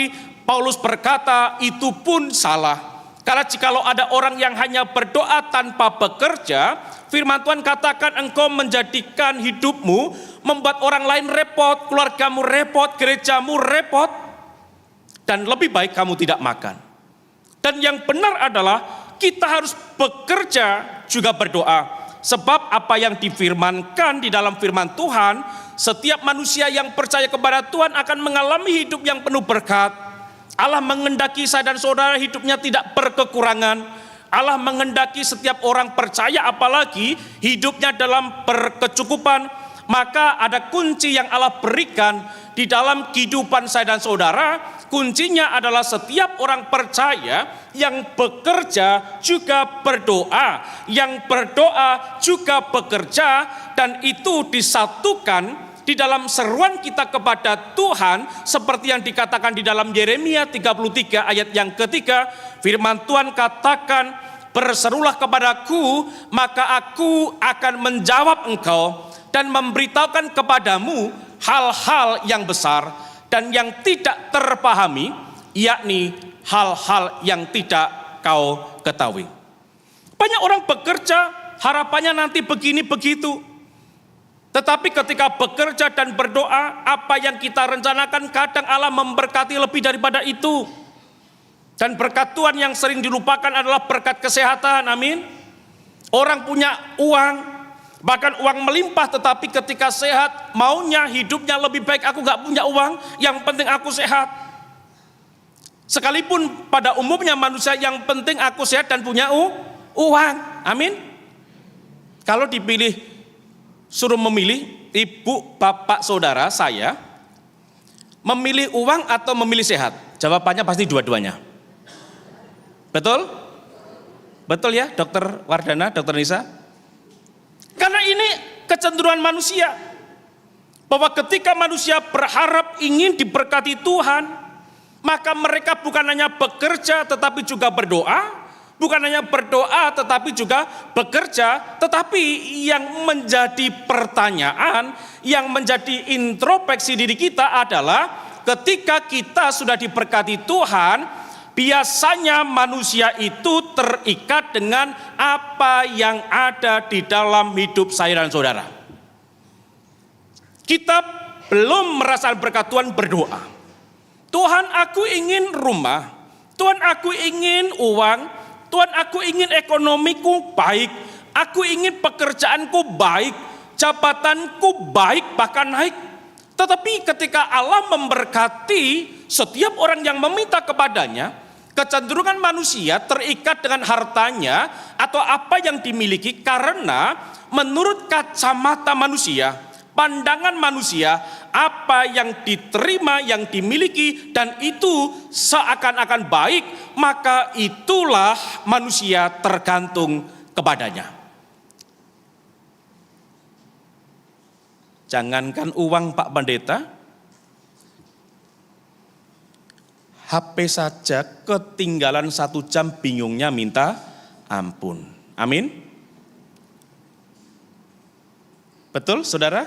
Paulus berkata itu pun salah. Karena jikalau ada orang yang hanya berdoa tanpa bekerja, firman Tuhan katakan engkau menjadikan hidupmu, membuat orang lain repot, keluargamu repot, gerejamu repot, dan lebih baik kamu tidak makan. Dan yang benar adalah kita harus bekerja juga berdoa. Sebab apa yang difirmankan di dalam firman Tuhan, setiap manusia yang percaya kepada Tuhan akan mengalami hidup yang penuh berkat. Allah mengendaki saya dan saudara hidupnya tidak berkekurangan. Allah mengendaki setiap orang percaya apalagi hidupnya dalam berkecukupan. Maka ada kunci yang Allah berikan di dalam kehidupan saya dan saudara. Kuncinya adalah setiap orang percaya yang bekerja juga berdoa, yang berdoa juga bekerja, dan itu disatukan di dalam seruan kita kepada Tuhan seperti yang dikatakan di dalam Yeremia 33 ayat yang ketiga. Firman Tuhan katakan, berserulah kepadaku maka aku akan menjawab engkau dan memberitahukan kepadamu hal-hal yang besar dan yang tidak terpahami, yakni hal-hal yang tidak kau ketahui. Banyak orang bekerja, harapannya nanti begini begitu. Tetapi ketika bekerja dan berdoa, apa yang kita rencanakan kadang Allah memberkati lebih daripada itu. Dan berkat Tuhan yang sering dilupakan adalah berkat kesehatan, amin. Orang punya uang, bahkan uang melimpah, tetapi ketika sehat, maunya hidupnya lebih baik. Aku gak punya uang, yang penting aku sehat. Sekalipun pada umumnya manusia yang penting aku sehat dan punya uang, amin. Kalau dipilih, suruh memilih, ibu, bapak, saudara, saya, memilih uang atau memilih sehat? Jawabannya pasti dua-duanya. Betul? Betul ya, Dokter Wardana, Dokter Nisa? Karena ini kecenderungan manusia, bahwa ketika manusia berharap ingin diberkati Tuhan, maka mereka bukan hanya bekerja tetapi juga berdoa, bukan hanya berdoa tetapi juga bekerja. Tetapi yang menjadi pertanyaan, yang menjadi introspeksi diri kita adalah ketika kita sudah diberkati Tuhan, biasanya manusia itu terikat dengan apa yang ada di dalam hidup saya dan saudara. Kita belum merasakan berkat Tuhan berdoa. Tuhan, aku ingin rumah. Tuhan, aku ingin uang. Tuhan, aku ingin ekonomiku baik. Aku ingin pekerjaanku baik. Jabatanku baik, bahkan naik. Tetapi ketika Allah memberkati setiap orang yang meminta kepadanya, kecenderungan manusia terikat dengan hartanya atau apa yang dimiliki, karena menurut kacamata manusia, pandangan manusia, apa yang diterima, yang dimiliki, dan itu seakan-akan baik, maka itulah manusia tergantung kepadanya. Jangankan uang, Pak Pendeta, HP saja ketinggalan 1 jam bingungnya minta ampun. Amin. Betul, saudara?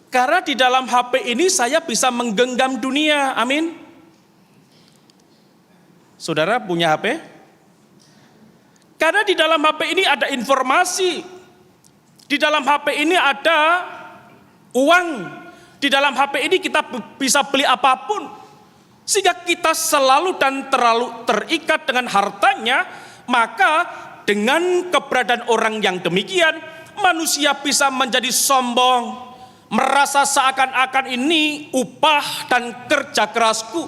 Karena di dalam HP ini saya bisa menggenggam dunia. Amin. Saudara punya HP? Karena di dalam HP ini ada informasi. Di dalam HP ini ada uang. Di dalam HP ini kita bisa beli apapun. Sehingga kita selalu dan terlalu terikat dengan hartanya. Maka dengan keberadaan orang yang demikian, manusia bisa menjadi sombong, merasa seakan-akan ini upah dan kerja kerasku,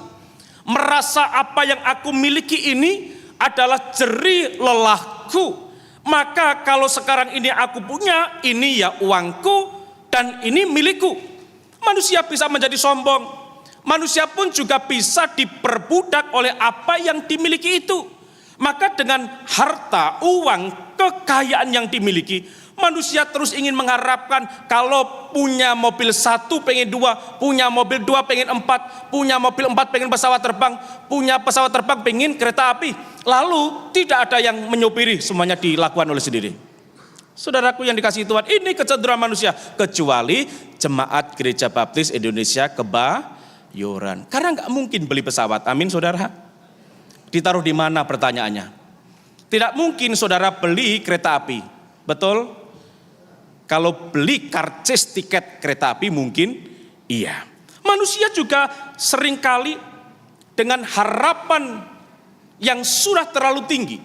merasa apa yang aku miliki ini adalah jerih lelahku. Maka kalau sekarang ini aku punya, ini ya uangku dan ini milikku. Manusia bisa menjadi sombong. Manusia pun juga bisa diperbudak oleh apa yang dimiliki itu. Maka dengan harta, uang, kekayaan yang dimiliki, manusia terus ingin mengharapkan kalau punya mobil 1 pengen 2, punya mobil 2 pengen 4, punya mobil 4 pengen pesawat terbang, punya pesawat terbang pengen kereta api. Lalu tidak ada yang menyopiri, semuanya dilakukan oleh sendiri. Saudaraku yang dikasihi Tuhan, ini kecenderungan manusia, kecuali Jemaat Gereja Baptis Indonesia Kebayoran. Karena nggak mungkin beli pesawat, amin saudara. Ditaruh di mana pertanyaannya? Tidak mungkin saudara beli kereta api, betul? Kalau beli karcis tiket kereta api mungkin iya. Manusia juga seringkali dengan harapan yang sudah terlalu tinggi,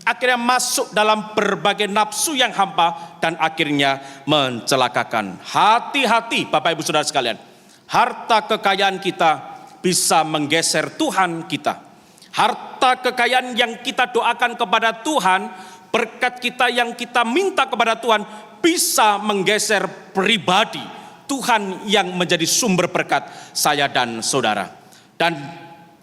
akhirnya masuk dalam berbagai nafsu yang hampa dan akhirnya mencelakakan. Hati-hati Bapak Ibu Saudara sekalian, harta kekayaan kita bisa menggeser Tuhan kita. Harta kekayaan yang kita doakan kepada Tuhan, berkat kita yang kita minta kepada Tuhan, bisa menggeser pribadi Tuhan yang menjadi sumber berkat saya dan saudara. Dan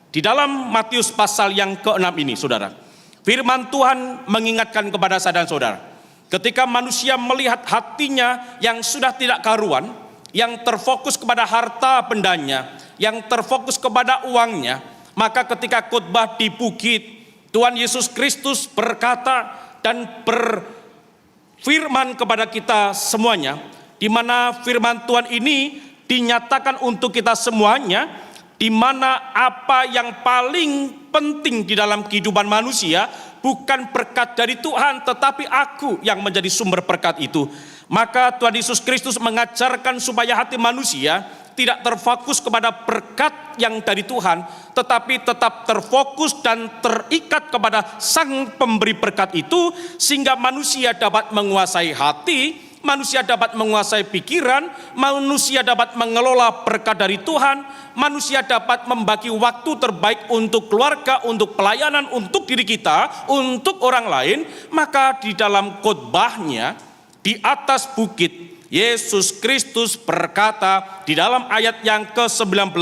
di dalam Matius pasal yang ke-6 ini saudara, firman Tuhan mengingatkan kepada saya dan saudara, ketika manusia melihat hatinya yang sudah tidak karuan, yang terfokus kepada harta bendanya, yang terfokus kepada uangnya, maka ketika khotbah di bukit, Tuhan Yesus Kristus berkata dan berfirman kepada kita semuanya, di mana firman Tuhan ini dinyatakan untuk kita semuanya, di mana apa yang paling penting di dalam kehidupan manusia bukan berkat dari Tuhan, tetapi aku yang menjadi sumber berkat itu. Maka Tuhan Yesus Kristus mengajarkan supaya hati manusia tidak terfokus kepada berkat yang dari Tuhan, tetapi tetap terfokus dan terikat kepada Sang pemberi berkat itu, sehingga manusia dapat menguasai hati, manusia dapat menguasai pikiran, manusia dapat mengelola berkat dari Tuhan, manusia dapat membagi waktu terbaik untuk keluarga, untuk pelayanan, untuk diri kita, untuk orang lain. Maka di dalam khotbahnya di atas bukit, Yesus Kristus berkata di dalam ayat yang ke-19,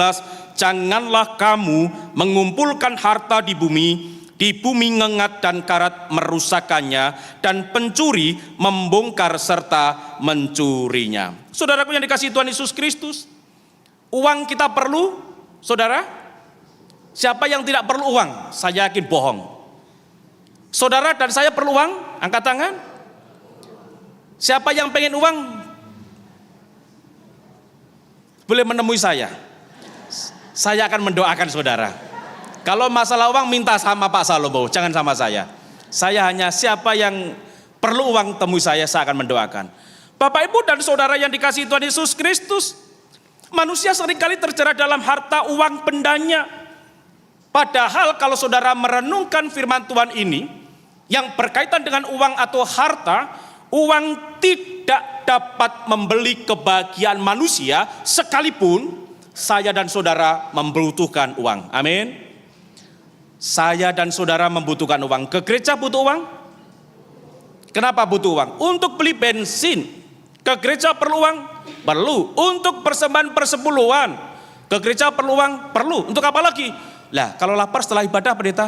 janganlah kamu mengumpulkan harta di bumi ngengat dan karat merusakkannya, dan pencuri membongkar serta mencurinya. Saudaraku yang dikasihi Tuhan Yesus Kristus, uang kita perlu, saudara? Siapa yang tidak perlu uang? Saya yakin bohong. Saudara dan saya perlu uang? Angkat tangan. Siapa yang pengen uang? Boleh menemui saya. Saya akan mendoakan saudara. Kalau masalah uang minta sama Pak Salomo, jangan sama saya. Saya hanya siapa yang perlu uang temui saya akan mendoakan. Bapak Ibu dan saudara yang dikasihi Tuhan Yesus Kristus, manusia seringkali terjerat dalam harta, uang, bendanya. Padahal kalau saudara merenungkan firman Tuhan ini yang berkaitan dengan uang atau harta, uang tidak dapat membeli kebahagiaan manusia sekalipun saya dan saudara membutuhkan uang. Amin. Saya dan saudara membutuhkan uang. Ke gereja butuh uang? Kenapa butuh uang? Untuk beli bensin. Ke gereja perlu uang? Perlu. Untuk persembahan persepuluhan. Ke gereja perlu uang? Perlu. Untuk apa lagi? Lah, kalau lapar setelah ibadah pendeta,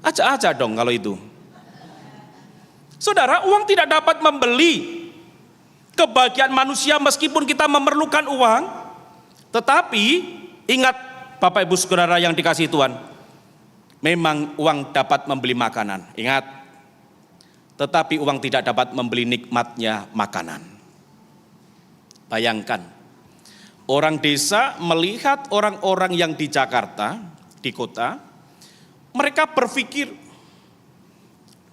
aja dong kalau itu. Saudara, uang tidak dapat membeli kebahagiaan manusia meskipun kita memerlukan uang. Tetapi ingat Bapak Ibu Saudara yang dikasihi Tuhan, memang uang dapat membeli makanan. Ingat, tetapi uang tidak dapat membeli nikmatnya makanan. Bayangkan, orang desa melihat orang-orang yang di Jakarta, di kota, mereka berpikir,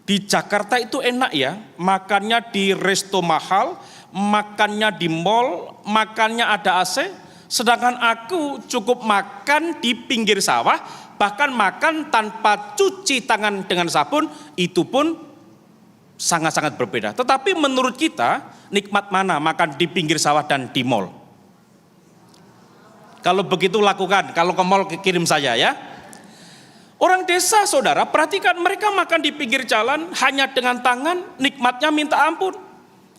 di Jakarta itu enak ya, makannya di resto mahal, makannya di mall, makannya ada AC, sedangkan aku cukup makan di pinggir sawah, bahkan makan tanpa cuci tangan dengan sabun, itu pun sangat-sangat berbeda. Tetapi menurut kita, nikmat mana makan di pinggir sawah dan di mall? Kalau begitu lakukan, kalau ke mall kirim saya ya. Orang desa saudara, perhatikan mereka makan di pinggir jalan hanya dengan tangan, nikmatnya minta ampun.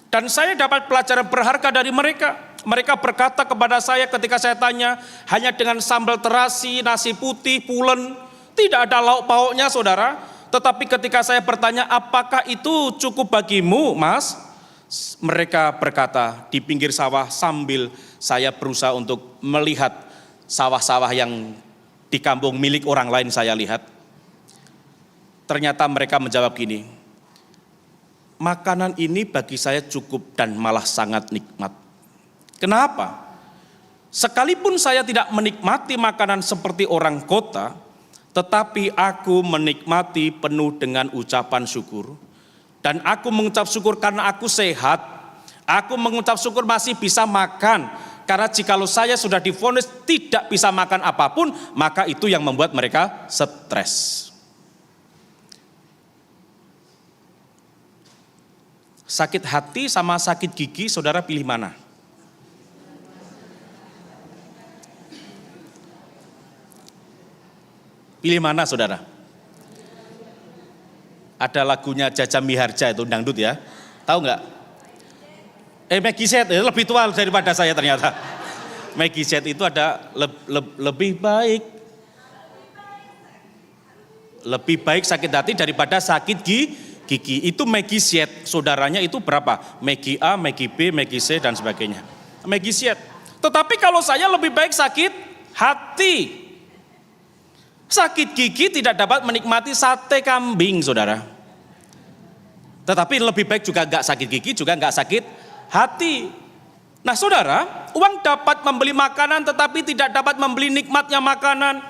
Dan saya dapat pelajaran berharga dari mereka. Mereka berkata kepada saya ketika saya tanya, hanya dengan sambal terasi, nasi putih, pulen, tidak ada lauk pauknya saudara. Tetapi ketika saya bertanya, apakah itu cukup bagimu mas? Mereka berkata, di pinggir sawah sambil saya berusaha untuk melihat sawah-sawah yang di kampung milik orang lain saya lihat. Ternyata mereka menjawab gini, makanan ini bagi saya cukup dan malah sangat nikmat. Kenapa? Sekalipun saya tidak menikmati makanan seperti orang kota, tetapi aku menikmati penuh dengan ucapan syukur. Dan aku mengucap syukur karena aku sehat. Aku mengucap syukur masih bisa makan. Karena jikalau saya sudah divonis tidak bisa makan apapun, maka itu yang membuat mereka stres. Sakit hati sama sakit gigi, saudara pilih mana? Pilih mana saudara? Ada lagunya Jaja Miharja itu dangdut ya, tahu nggak? Maggie Z lebih tua daripada saya ternyata. Maggie Z itu ada lebih baik sakit hati daripada sakit gigi. Itu Maggie Z, saudaranya itu berapa? Maggie A, Maggie B, Maggie C dan sebagainya. Maggie Z. Tetapi kalau saya lebih baik sakit hati. Sakit gigi tidak dapat menikmati sate kambing, saudara. Tetapi lebih baik juga nggak sakit gigi, juga nggak sakit hati. Nah, saudara, uang dapat membeli makanan, tetapi tidak dapat membeli nikmatnya makanan.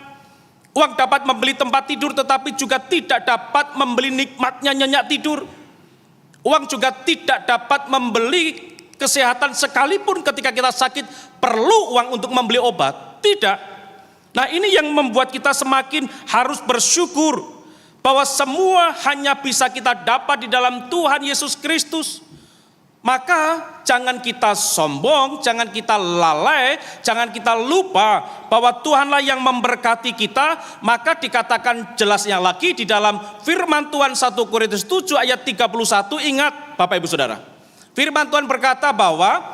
Uang dapat membeli tempat tidur, tetapi juga tidak dapat membeli nikmatnya nyenyak tidur. Uang juga tidak dapat membeli kesehatan sekalipun ketika kita sakit perlu uang untuk membeli obat? Tidak. Nah, ini yang membuat kita semakin harus bersyukur bahwa semua hanya bisa kita dapat di dalam Tuhan Yesus Kristus. Maka jangan kita sombong, jangan kita lalai, jangan kita lupa bahwa Tuhanlah yang memberkati kita. Maka dikatakan jelasnya lagi di dalam firman Tuhan 1 Korintus 7 ayat 31. Ingat Bapak Ibu Saudara, firman Tuhan berkata bahwa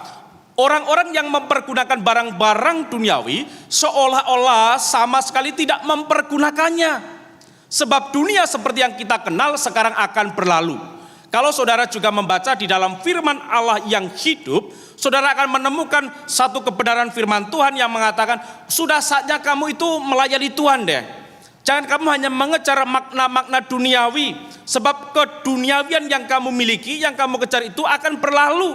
orang-orang yang mempergunakan barang-barang duniawi seolah-olah sama sekali tidak mempergunakannya. Sebab dunia seperti yang kita kenal sekarang akan berlalu. Kalau saudara juga membaca di dalam firman Allah yang hidup, saudara akan menemukan satu kebenaran firman Tuhan yang mengatakan, sudah saatnya kamu itu melayani Tuhan deh. Jangan kamu hanya mengejar makna-makna duniawi, sebab keduniawian yang kamu miliki, yang kamu kejar itu akan berlalu.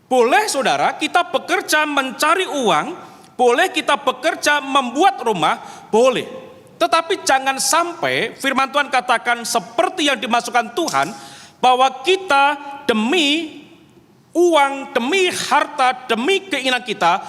Boleh saudara kita bekerja mencari uang, boleh kita bekerja membuat rumah, boleh. Tetapi jangan sampai firman Tuhan katakan seperti yang dimasukkan Tuhan, bahwa kita demi uang, demi harta, demi keinginan kita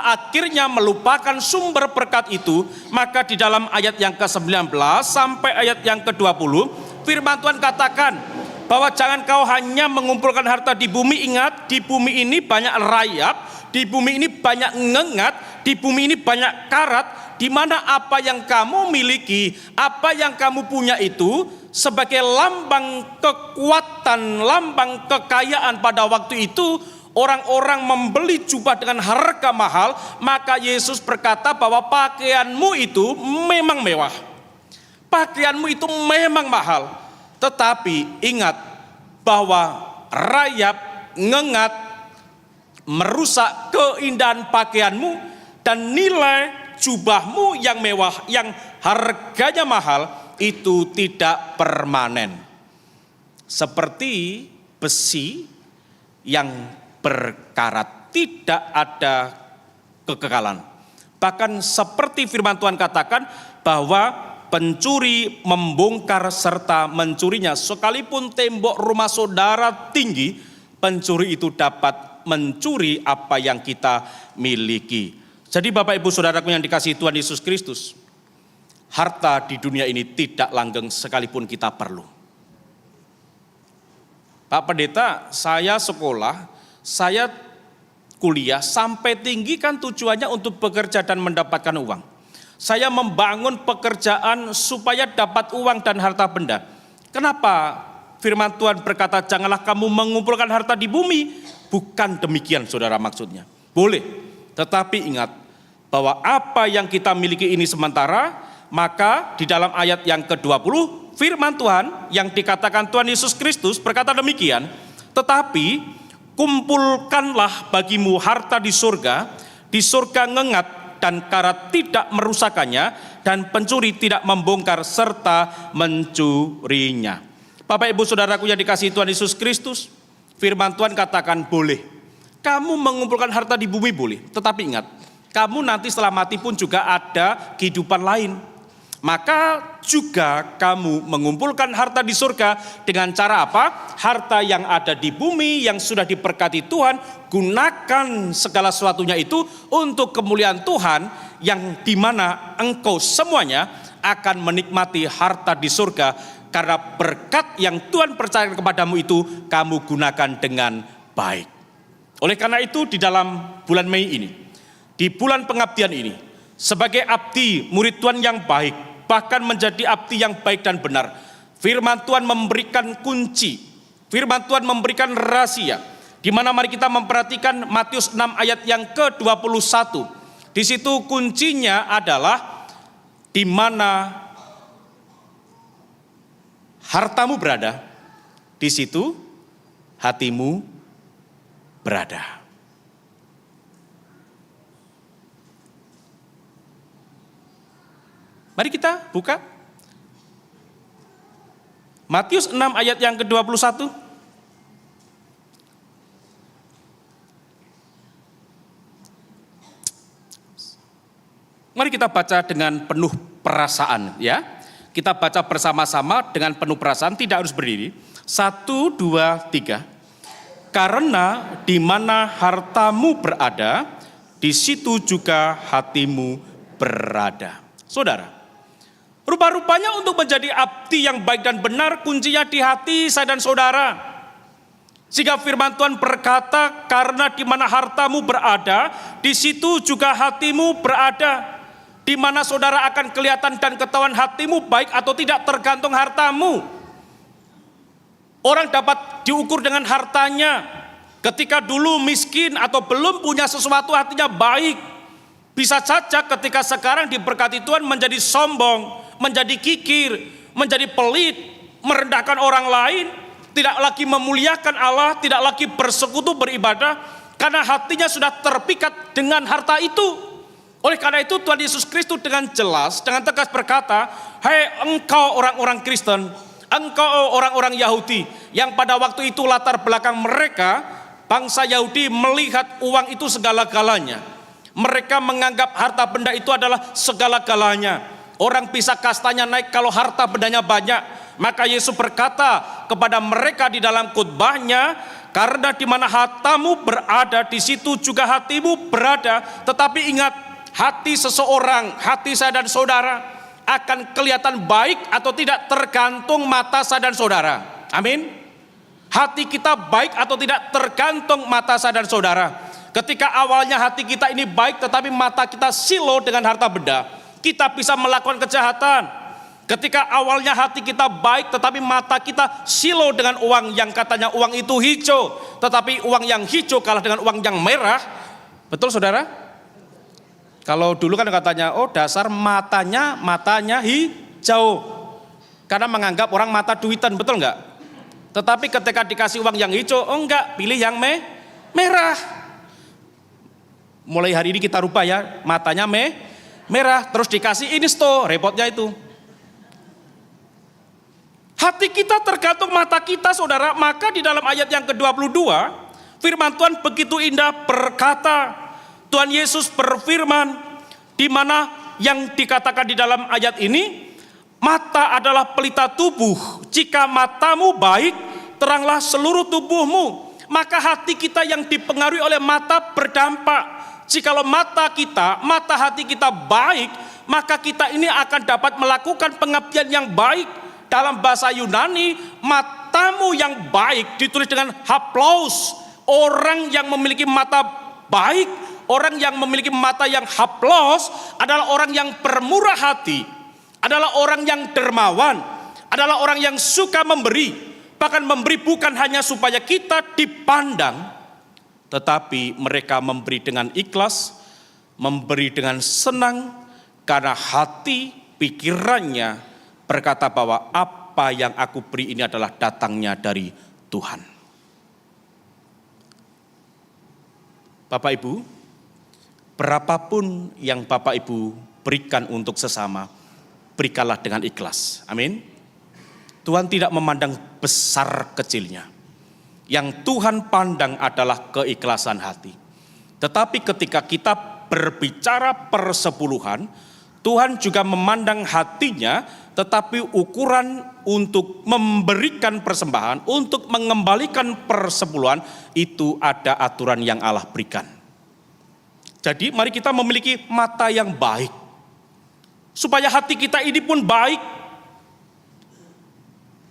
akhirnya melupakan sumber berkat itu. Maka di dalam ayat yang ke-19 sampai ayat yang ke-20, firman Tuhan katakan bahwa jangan kau hanya mengumpulkan harta di bumi. Ingat, di bumi ini banyak rayap, di bumi ini banyak ngengat, di bumi ini banyak karat, di mana apa yang kamu miliki, apa yang kamu punya itu sebagai lambang kekuatan, lambang kekayaan pada waktu itu, orang-orang membeli jubah dengan harga mahal. Maka Yesus berkata bahwa pakaianmu itu memang mewah, pakaianmu itu memang mahal. Tetapi ingat bahwa rayap, ngengat merusak keindahan pakaianmu, dan nilai jubahmu yang mewah, yang harganya mahal, itu tidak permanen. Seperti besi yang berkarat, tidak ada kekekalan. Bahkan seperti firman Tuhan katakan bahwa pencuri membongkar serta mencurinya. Sekalipun tembok rumah saudara tinggi, pencuri itu dapat mencuri apa yang kita miliki. Jadi Bapak Ibu Saudaraku yang dikasihi Tuhan Yesus Kristus, harta di dunia ini tidak langgeng sekalipun kita perlu. Pak Pendeta, saya sekolah, saya kuliah sampai tinggi kan tujuannya untuk bekerja dan mendapatkan uang. Saya membangun pekerjaan supaya dapat uang dan harta benda. Kenapa firman Tuhan berkata janganlah kamu mengumpulkan harta di bumi? Bukan demikian saudara maksudnya. Boleh, tetapi ingat bahwa apa yang kita miliki ini sementara. Maka di dalam ayat yang ke-20 firman Tuhan yang dikatakan Tuhan Yesus Kristus berkata demikian, tetapi kumpulkanlah bagimu harta di surga ngengat dan karat tidak merusakannya, dan pencuri tidak membongkar serta mencurinya. Bapak Ibu Saudaraku yang dikasihi Tuhan Yesus Kristus, firman Tuhan katakan boleh. Kamu mengumpulkan harta di bumi boleh, tetapi ingat, kamu nanti setelah mati pun juga ada kehidupan lain. Maka juga kamu mengumpulkan harta di surga dengan cara apa? Harta yang ada di bumi yang sudah diberkati Tuhan, gunakan segala sesuatunya itu untuk kemuliaan Tuhan, yang dimana engkau semuanya akan menikmati harta di surga karena berkat yang Tuhan percayakan kepadamu itu kamu gunakan dengan baik. Oleh karena itu di dalam bulan Mei ini, di bulan pengabdian ini, sebagai abdi murid Tuhan yang baik, bahkan menjadi abdi yang baik dan benar, firman Tuhan memberikan kunci, firman Tuhan memberikan rahasia, di mana mari kita memperhatikan Matius 6 ayat yang ke-21. Di situ kuncinya adalah di mana hartamu berada, di situ hatimu berada. Mari kita buka Matius 6 ayat yang ke-21. Mari kita baca dengan penuh perasaan ya. Kita baca bersama-sama dengan penuh perasaan, tidak harus berdiri. 1, 2, 3. karena di mana hartamu berada, di situ juga hatimu berada. Saudara, rupa-rupanya untuk menjadi abdi yang baik dan benar, kuncinya di hati saya dan saudara. Sehingga firman Tuhan berkata, karena di mana hartamu berada, di situ juga hatimu berada. Di mana saudara akan kelihatan dan ketahuan hatimu baik atau tidak tergantung hartamu. Orang dapat diukur dengan hartanya. Ketika dulu miskin atau belum punya sesuatu, hatinya baik. Bisa saja ketika sekarang diberkati Tuhan menjadi sombong, menjadi kikir, menjadi pelit, merendahkan orang lain, tidak lagi memuliakan Allah, tidak lagi bersekutu beribadah, karena hatinya sudah terpikat dengan harta itu. Oleh karena itu Tuhan Yesus Kristus dengan jelas, dengan tegas berkata, "Hei engkau orang-orang Kristen, engkau orang-orang Yahudi, yang pada waktu itu latar belakang mereka, bangsa Yahudi melihat uang itu segala-galanya. Mereka menganggap harta benda itu adalah segala-galanya. Orang bisa kastanya naik kalau harta bendanya banyak. Maka Yesus berkata kepada mereka di dalam khotbahnya, karena di mana hartamu berada, di situ juga hatimu berada. Tetapi ingat, hati seseorang, hati saya dan saudara akan kelihatan baik atau tidak tergantung mata saya dan saudara. Amin. Hati kita baik atau tidak tergantung mata saya dan saudara. Ketika awalnya hati kita ini baik tetapi mata kita silau dengan harta benda, kita bisa melakukan kejahatan. Ketika awalnya hati kita baik tetapi mata kita silau dengan uang yang katanya uang itu hijau, tetapi uang yang hijau kalah dengan uang yang merah. Betul saudara? Kalau dulu kan katanya, oh dasar matanya hijau, karena menganggap orang mata duitan, betul enggak? Tetapi ketika dikasih uang yang hijau, oh enggak, pilih yang merah. Mulai hari ini kita rubah ya, matanya merah, terus dikasih insto, repotnya itu. Hati kita tergantung mata kita saudara, maka di dalam ayat yang ke-22, firman Tuhan begitu indah berkata, Tuhan Yesus berfirman, di mana yang dikatakan di dalam ayat ini, mata adalah pelita tubuh. Jika matamu baik, teranglah seluruh tubuhmu. Maka hati kita yang dipengaruhi oleh mata berdampak. Jikalau mata hati kita baik, maka kita ini akan dapat melakukan pengabdian yang baik. Dalam bahasa Yunani, matamu yang baik ditulis dengan haplos. Orang yang memiliki mata baik, orang yang memiliki mata yang haplos adalah orang yang bermurah hati, adalah orang yang dermawan, adalah orang yang suka memberi. Bahkan memberi bukan hanya supaya kita dipandang, tetapi mereka memberi dengan ikhlas, memberi dengan senang, karena hati pikirannya berkata bahwa apa yang aku beri ini adalah datangnya dari Tuhan. Bapak Ibu, berapapun yang Bapak Ibu berikan untuk sesama, berikanlah dengan ikhlas. Amin. Tuhan tidak memandang besar kecilnya. Yang Tuhan pandang adalah keikhlasan hati. Tetapi ketika kita berbicara persepuluhan, Tuhan juga memandang hatinya, tetapi ukuran untuk memberikan persembahan, untuk mengembalikan persepuluhan, itu ada aturan yang Allah berikan. Jadi mari kita memiliki mata yang baik, supaya hati kita ini pun baik.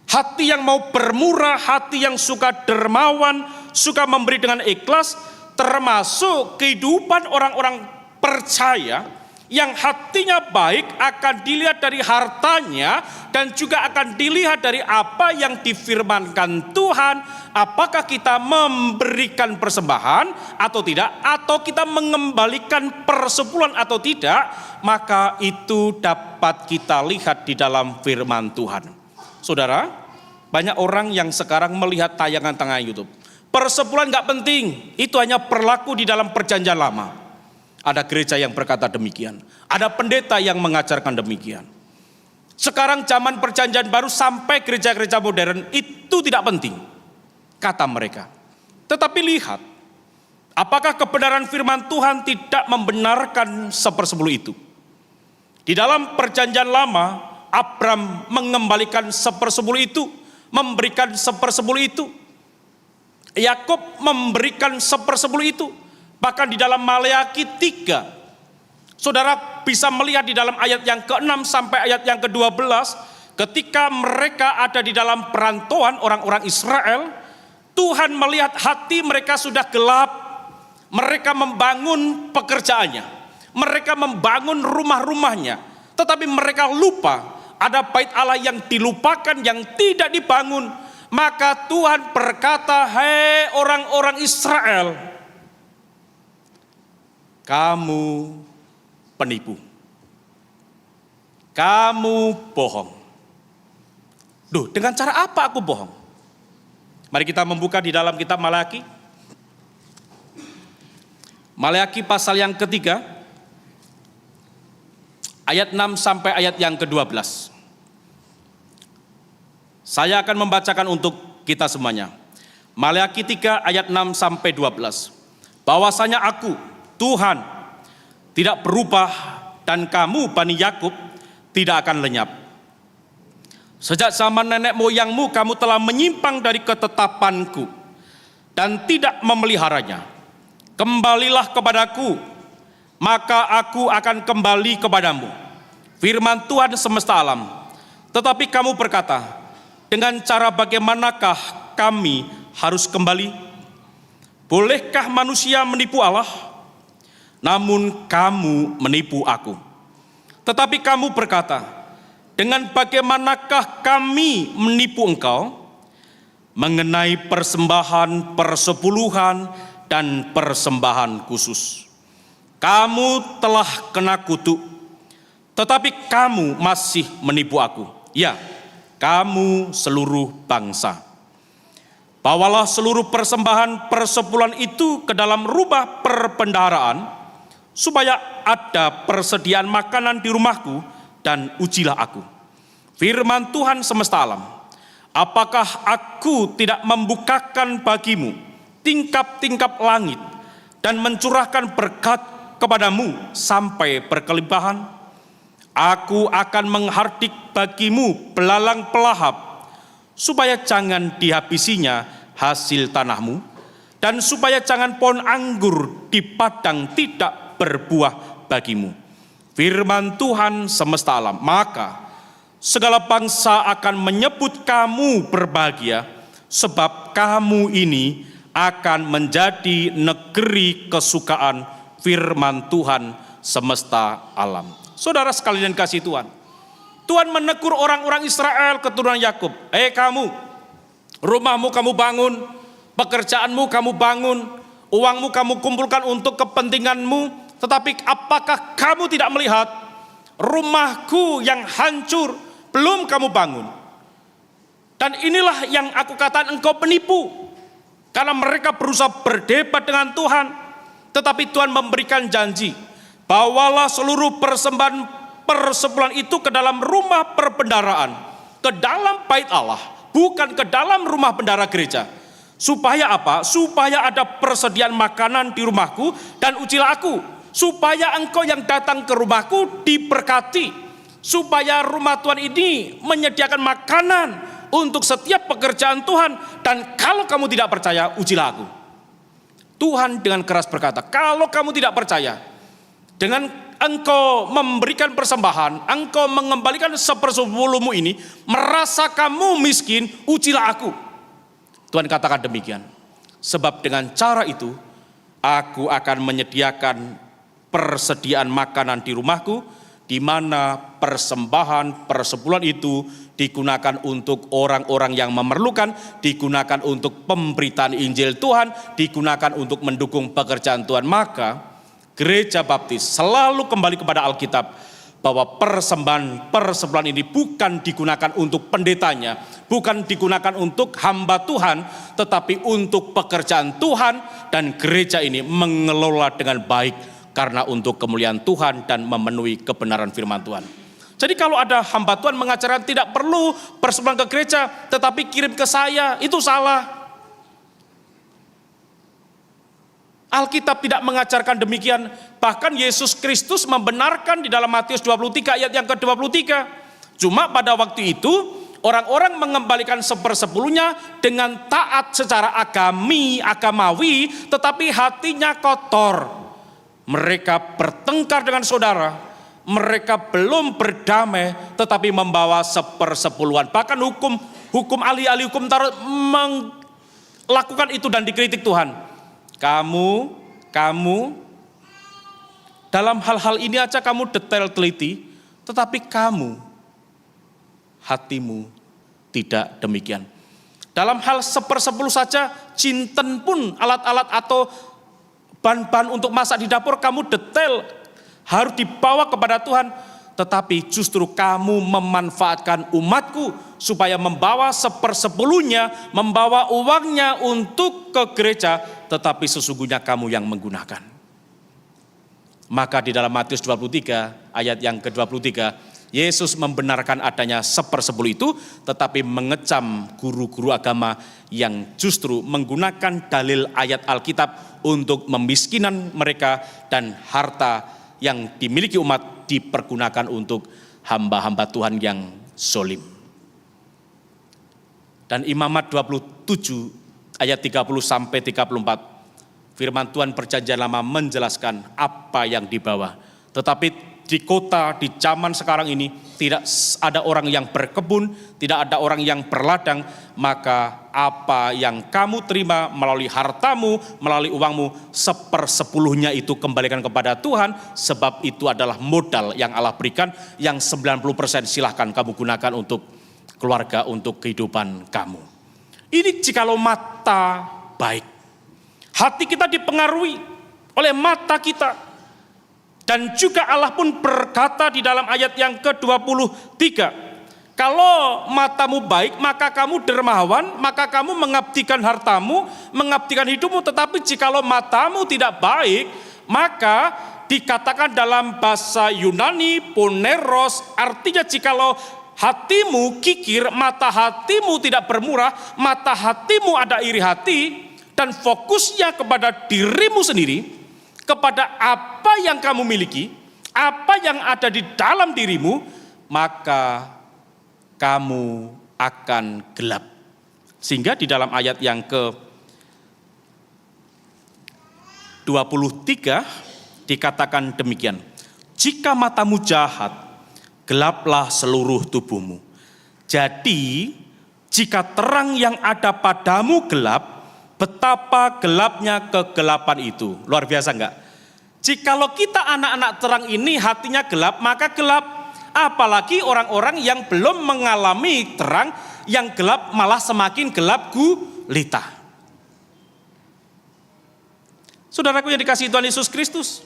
Hati yang mau bermurah, hati yang suka dermawan, suka memberi dengan ikhlas, termasuk kehidupan orang-orang percaya yang hatinya baik akan dilihat dari hartanya dan juga akan dilihat dari apa yang difirmankan Tuhan. Apakah kita memberikan persembahan atau tidak, atau kita mengembalikan persepuluhan atau tidak, maka itu dapat kita lihat di dalam firman Tuhan. Saudara, banyak orang yang sekarang melihat tayangan tengah YouTube. Persepuluhan gak penting, itu hanya berlaku di dalam perjanjian lama. Ada gereja yang berkata demikian, ada pendeta yang mengajarkan demikian. Sekarang zaman perjanjian baru sampai gereja-gereja modern itu tidak penting, kata mereka. Tetapi lihat, apakah kebenaran firman Tuhan tidak membenarkan 1/10 itu? Di dalam perjanjian lama, Abram mengembalikan 1/10 itu, memberikan 1/10 itu. Yakub memberikan 1/10 itu. Bahkan di dalam Maleakhi 3, saudara bisa melihat di dalam ayat yang ke-6 sampai ayat yang ke-12, ketika mereka ada di dalam perantauan orang-orang Israel, Tuhan melihat hati mereka sudah gelap. Mereka membangun pekerjaannya, mereka membangun rumah-rumahnya, tetapi mereka lupa ada bait Allah yang dilupakan, yang tidak dibangun. Maka Tuhan berkata, "Hei orang-orang Israel, kamu penipu, kamu bohong." Duh, dengan cara apa aku bohong? Mari kita membuka di dalam kitab Maleakhi. Maleakhi pasal yang ketiga, ayat 6 sampai ayat yang ke-12. Saya akan membacakan untuk kita semuanya. Maleakhi 3 ayat 6 sampai 12. Bahwasanya aku, Tuhan, tidak berubah, dan kamu, Bani Yakub, tidak akan lenyap. Sejak zaman nenek moyangmu kamu telah menyimpang dari ketetapanku dan tidak memeliharanya. Kembalilah kepadaku, maka aku akan kembali kepadamu. Firman Tuhan semesta alam. Tetapi kamu berkata, dengan cara bagaimanakah kami harus kembali? Bolehkah manusia menipu Allah? Namun kamu menipu aku. Tetapi kamu berkata, dengan bagaimanakah kami menipu engkau? Mengenai persembahan, persepuluhan, dan persembahan khusus. Kamu telah kena kutuk, tetapi kamu masih menipu aku. Ya, kamu seluruh bangsa. Bawalah seluruh persembahan persepuluhan itu ke dalam rumah perbendaharaan, supaya ada persediaan makanan di rumahku, dan ujilah aku. Firman Tuhan semesta alam, apakah aku tidak membukakan bagimu tingkap-tingkap langit dan mencurahkan berkat kepadamu sampai berkelimpahan? Aku akan menghardik bagimu belalang pelahap, supaya jangan dihabisinya hasil tanahmu, dan supaya jangan pohon anggur di padang tidak berbuah bagimu. Firman Tuhan semesta alam, maka segala bangsa akan menyebut kamu berbahagia, sebab kamu ini akan menjadi negeri kesukaan firman Tuhan semesta alam. Saudara sekalian kasih Tuhan, Tuhan menegur orang-orang Israel keturunan Yakub. Hei kamu, rumahmu kamu bangun, pekerjaanmu kamu bangun, uangmu kamu kumpulkan untuk kepentinganmu, tetapi apakah kamu tidak melihat rumahku yang hancur belum kamu bangun? Dan inilah yang aku katakan, engkau penipu. Karena mereka berusaha berdebat dengan Tuhan, tetapi Tuhan memberikan janji, bawalah seluruh persembahan persepuluhan itu ke dalam rumah perbendaharaan, ke dalam bait Allah, bukan ke dalam rumah bendahara gereja. Supaya apa? Supaya ada persediaan makanan di rumahku, dan ujilah aku, supaya engkau yang datang ke rumahku diberkati, supaya rumah Tuhan ini menyediakan makanan untuk setiap pekerjaan Tuhan. Dan kalau kamu tidak percaya, ujilah aku. Tuhan dengan keras berkata, kalau kamu tidak percaya, dengan engkau memberikan persembahan, engkau mengembalikan 1/10 ini, merasa kamu miskin, ujilah aku. Tuhan katakan demikian. Sebab dengan cara itu, aku akan menyediakan persediaan makanan di rumahku, di mana persembahan persepuluhan itu digunakan untuk orang-orang yang memerlukan, digunakan untuk pemberitaan Injil Tuhan, digunakan untuk mendukung pekerjaan Tuhan. Maka Gereja Baptis selalu kembali kepada Alkitab, bahwa persembahan persepuluhan ini bukan digunakan untuk pendetanya, bukan digunakan untuk hamba Tuhan, tetapi untuk pekerjaan Tuhan, dan gereja ini mengelola dengan baik karena untuk kemuliaan Tuhan dan memenuhi kebenaran firman Tuhan. Jadi kalau ada hamba Tuhan mengajarkan tidak perlu persembahan ke gereja, tetapi kirim ke saya, itu salah. Alkitab tidak mengajarkan demikian. Bahkan Yesus Kristus membenarkan di dalam Matius 23 ayat yang ke-23. Cuma pada waktu itu orang-orang mengembalikan 1/10 dengan taat secara agamawi, tetapi hatinya kotor. Mereka bertengkar dengan saudara, mereka belum berdamai, tetapi membawa 1/10. Bahkan hukum ahli-ahli hukum Taurat melakukan itu dan dikritik Tuhan. Kamu dalam hal-hal ini aja kamu detail teliti, tetapi hatimu tidak demikian. Dalam hal 1/10 saja, jinten pun alat-alat atau bahan-bahan untuk masak di dapur kamu detail, harus dibawa kepada Tuhan. Tetapi justru kamu memanfaatkan umatku supaya membawa 1/10, membawa uangnya untuk ke gereja, tetapi sesungguhnya kamu yang menggunakan. Maka di dalam Matius 23 ayat yang ke-23, Yesus membenarkan adanya 1/10 itu, tetapi mengecam guru-guru agama yang justru menggunakan dalil ayat Alkitab untuk memiskinan mereka, dan harta yang dimiliki umat dipergunakan untuk hamba-hamba Tuhan yang zolim. Dan Imamat 27 ayat 30 sampai 34, firman Tuhan Perjanjian Lama menjelaskan apa yang dibawa. Tetapi di kota, di zaman sekarang ini, tidak ada orang yang berkebun, tidak ada orang yang berladang, maka apa yang kamu terima melalui hartamu, melalui uangmu, 1/10 itu kembalikan kepada Tuhan, sebab itu adalah modal yang Allah berikan, yang 90% silahkan kamu gunakan untuk keluarga, untuk kehidupan kamu. Ini jikalau mata baik. Hati kita dipengaruhi oleh mata kita. Dan juga Allah pun berkata di dalam ayat yang ke-23, kalau matamu baik, maka kamu dermawan, maka kamu mengabdikan hartamu, mengabdikan hidupmu. Tetapi jikalau matamu tidak baik, maka dikatakan dalam bahasa Yunani, poneros, artinya jikalau hatimu kikir, mata hatimu tidak bermurah, mata hatimu ada iri hati, dan fokusnya kepada dirimu sendiri, kepada apa yang kamu miliki, apa yang ada di dalam dirimu, maka kamu akan gelap. Sehingga di dalam ayat yang ke-23 dikatakan demikian, jika matamu jahat, gelaplah seluruh tubuhmu. Jadi jika terang yang ada padamu gelap, betapa gelapnya kegelapan itu. Luar biasa enggak? Jikalau kita anak-anak terang ini hatinya gelap, maka gelap. Apalagi orang-orang yang belum mengalami terang, yang gelap malah semakin gelap gulita. Saudaraku yang dikasihi Tuhan Yesus Kristus,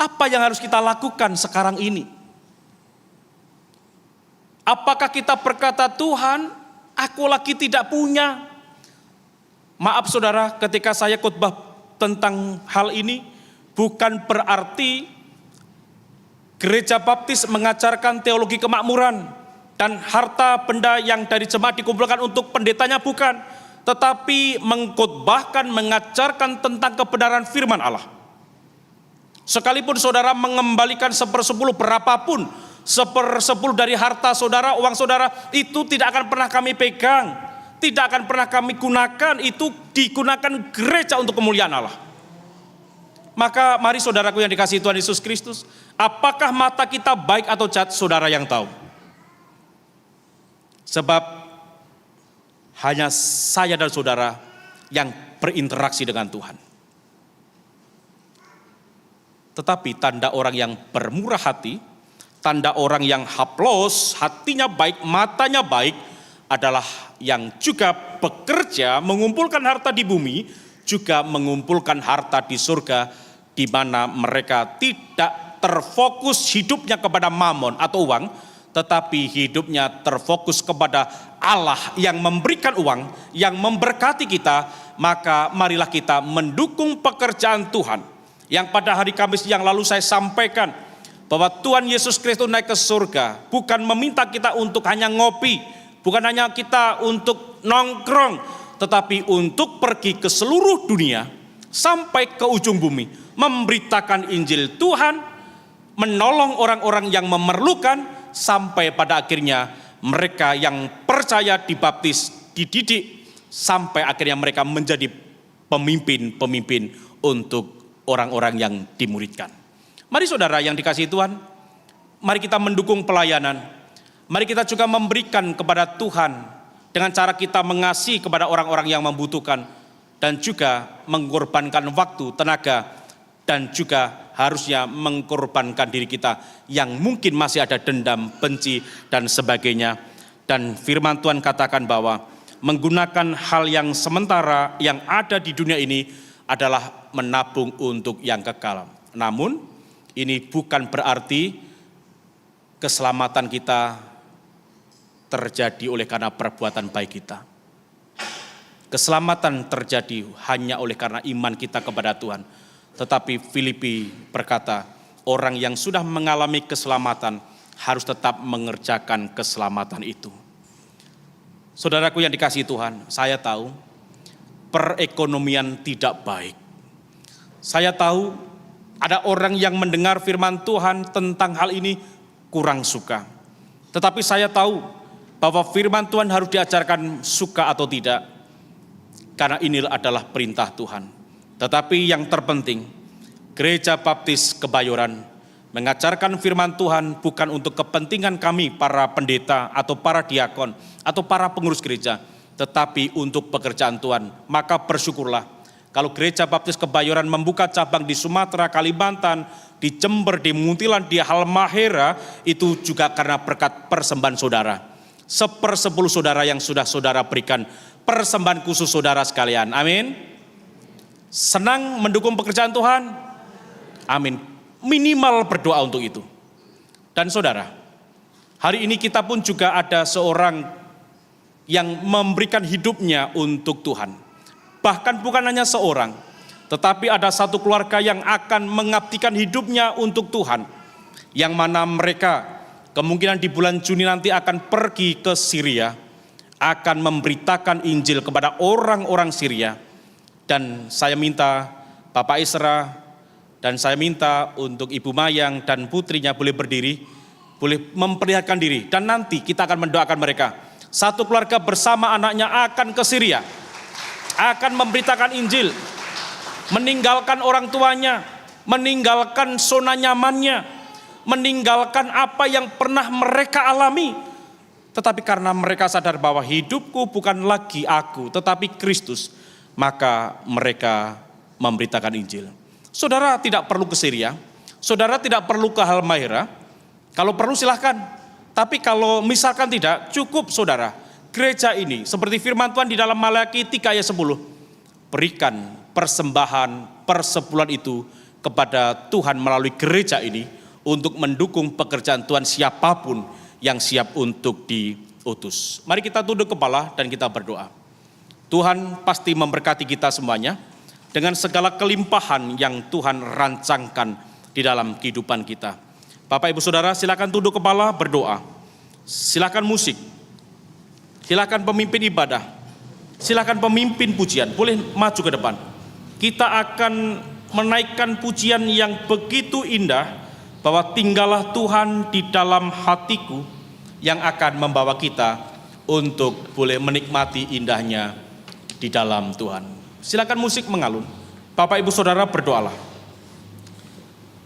apa yang harus kita lakukan sekarang ini? Apakah kita berkata, Tuhan, aku lagi tidak punya? Maaf saudara, ketika saya khotbah tentang hal ini, bukan berarti Gereja Baptis mengajarkan teologi kemakmuran dan harta benda yang dari jemaat dikumpulkan untuk pendetanya, bukan. Tetapi mengkhotbahkan, mengajarkan tentang kebenaran firman Allah. Sekalipun saudara mengembalikan 1/10 berapapun, 1/10 dari harta saudara, uang saudara, itu tidak akan pernah kami pegang, tidak akan pernah kami gunakan. Itu digunakan gereja untuk kemuliaan Allah. Maka mari saudaraku yang dikasihi Tuhan Yesus Kristus, apakah mata kita baik atau jahat, saudara yang tahu. Sebab hanya saya dan saudara yang berinteraksi dengan Tuhan. Tetapi tanda orang yang bermurah hati, tanda orang yang haplos, hatinya baik, matanya baik, adalah yang juga bekerja mengumpulkan harta di bumi, juga mengumpulkan harta di surga, di mana mereka tidak terfokus hidupnya kepada mamon atau uang, tetapi hidupnya terfokus kepada Allah yang memberikan uang, yang memberkati kita. Maka marilah kita mendukung pekerjaan Tuhan, yang pada hari Kamis yang lalu saya sampaikan, bahwa Tuhan Yesus Kristus naik ke surga, bukan meminta kita untuk hanya ngopi, bukan hanya kita untuk nongkrong, tetapi untuk pergi ke seluruh dunia, sampai ke ujung bumi, memberitakan Injil Tuhan, menolong orang-orang yang memerlukan, sampai pada akhirnya mereka yang percaya dibaptis, dididik, sampai akhirnya mereka menjadi pemimpin-pemimpin untuk orang-orang yang dimuridkan. Mari saudara yang dikasihi Tuhan, mari kita mendukung pelayanan. Mari kita juga memberikan kepada Tuhan dengan cara kita mengasihi kepada orang-orang yang membutuhkan dan juga mengorbankan waktu, tenaga, dan juga harusnya mengorbankan diri kita yang mungkin masih ada dendam, benci, dan sebagainya. Dan firman Tuhan katakan bahwa menggunakan hal yang sementara yang ada di dunia ini adalah menabung untuk yang kekal. Namun ini bukan berarti keselamatan kita terjadi oleh karena perbuatan baik kita. Keselamatan terjadi hanya oleh karena iman kita kepada Tuhan. Tetapi Filipi berkata, orang yang sudah mengalami keselamatan harus tetap mengerjakan keselamatan itu. Saudaraku yang dikasihi Tuhan, saya tahu perekonomian tidak baik. Saya tahu ada orang yang mendengar firman Tuhan tentang hal ini kurang suka. Tetapi saya tahu bahwa firman Tuhan harus diajarkan suka atau tidak, karena ini adalah perintah Tuhan. Tetapi yang terpenting, Gereja Baptis Kebayoran mengajarkan firman Tuhan bukan untuk kepentingan kami para pendeta atau para diakon atau para pengurus gereja, tetapi untuk pekerjaan Tuhan. Maka bersyukurlah kalau Gereja Baptis Kebayoran membuka cabang di Sumatera, Kalimantan, di Jember, di Muntilan, di Halmahera, itu juga karena berkat persembahan saudara. 1/10 saudara yang sudah saudara berikan, persembahan khusus saudara sekalian. Amin. Senang mendukung pekerjaan Tuhan? Amin. Minimal berdoa untuk itu. Dan saudara, hari ini kita pun juga ada seorang yang memberikan hidupnya untuk Tuhan. Bahkan bukan hanya seorang, tetapi ada satu keluarga yang akan mengabdikan hidupnya untuk Tuhan. Yang mana mereka kemungkinan di bulan Juni nanti akan pergi ke Syria, akan memberitakan Injil kepada orang-orang Syria. Dan saya minta Bapak Isra dan saya minta untuk Ibu Mayang dan putrinya boleh berdiri, boleh memperlihatkan diri. Dan nanti kita akan mendoakan mereka. Satu keluarga bersama anaknya akan ke Syria, akan memberitakan Injil, meninggalkan orang tuanya, meninggalkan zona nyamannya, meninggalkan apa yang pernah mereka alami. Tetapi karena mereka sadar bahwa hidupku bukan lagi aku, tetapi Kristus, maka mereka memberitakan Injil. Saudara tidak perlu ke Syria, saudara tidak perlu ke Halmahera. Kalau perlu silahkan, tapi kalau misalkan tidak, cukup saudara. Gereja ini seperti firman Tuhan di dalam Malaki 3 ayat 10, berikan persembahan persepuluhan itu kepada Tuhan melalui gereja ini untuk mendukung pekerjaan Tuhan siapapun yang siap untuk diutus. Mari kita tunduk kepala dan kita berdoa. Tuhan pasti memberkati kita semuanya dengan segala kelimpahan yang Tuhan rancangkan di dalam kehidupan kita. Bapak Ibu Saudara silakan tunduk kepala berdoa. Silakan musik. Silakan pemimpin ibadah. Silakan pemimpin pujian. Boleh maju ke depan. Kita akan menaikkan pujian yang begitu indah bahwa tinggallah Tuhan di dalam hatiku yang akan membawa kita untuk boleh menikmati indahnya di dalam Tuhan. Silakan musik mengalun. Bapak Ibu Saudara berdoalah.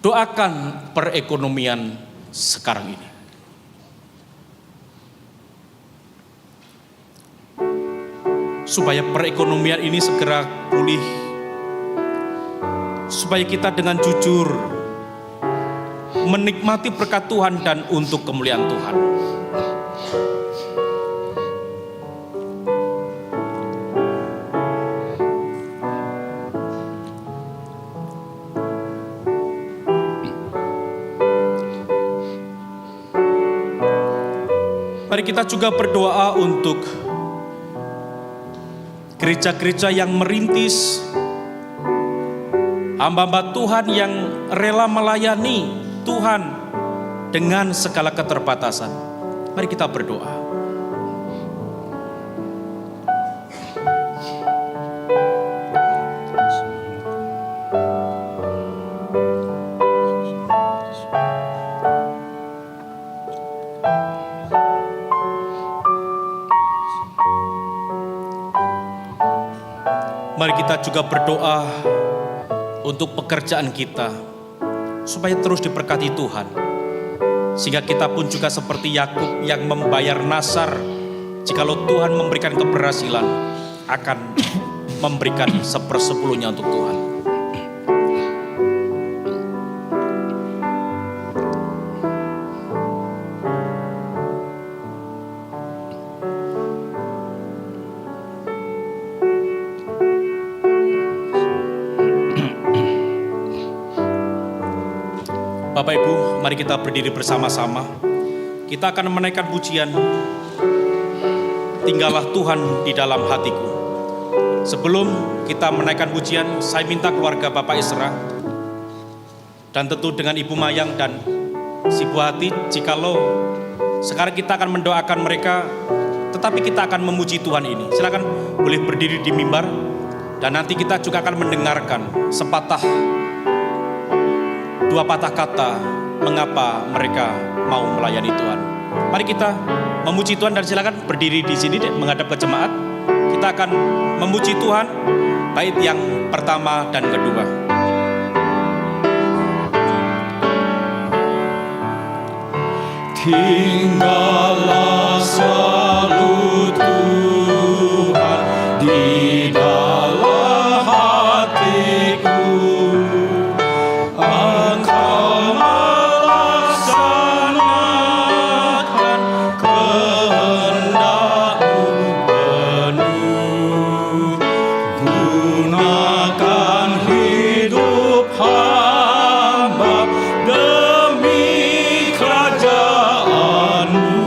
Doakan perekonomian sekarang ini. Supaya perekonomian ini segera pulih. Supaya kita dengan jujur menikmati berkat Tuhan dan untuk kemuliaan Tuhan. Mari kita juga berdoa untuk gereja-gereja yang merintis, hamba-hamba Tuhan yang rela melayani Tuhan dengan segala keterbatasan. Mari kita berdoa. kita juga berdoa untuk pekerjaan kita, supaya terus diberkati Tuhan. Sehingga kita pun juga seperti Yakub yang membayar nasar, jikalau Tuhan memberikan keberhasilan, akan memberikan 1/10 untuk Tuhan. Bapak Ibu, mari kita berdiri bersama-sama. Kita akan menaikkan pujian, tinggallah Tuhan di dalam hatiku. Sebelum kita menaikkan pujian, saya minta keluarga Bapak Isra, dan tentu dengan Ibu Mayang dan si Bu Hati, jikalau sekarang kita akan mendoakan mereka, tetapi kita akan memuji Tuhan ini. Silakan boleh berdiri di mimbar, dan nanti kita juga akan mendengarkan dua patah kata mengapa mereka mau melayani Tuhan. Mari kita memuji Tuhan, dan silakan berdiri di sini menghadap ke jemaat. Kita akan memuji Tuhan bait yang pertama dan kedua. Tinggallah selalu Tuhan di dalam hatiku. Engkau melaksanakan kehendak-Mu penuh. Gunakan hidup hamba demi kerajaan-Mu.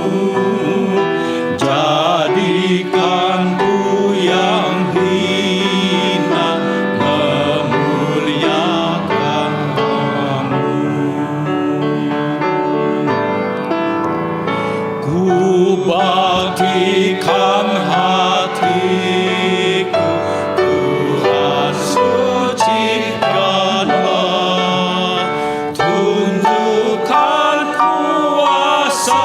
Jadikan ku yang hina memuliakan-Mu. Ku baktikan hatiku, Tuhan sucikanlah. Tunjukkan kuasa-Mu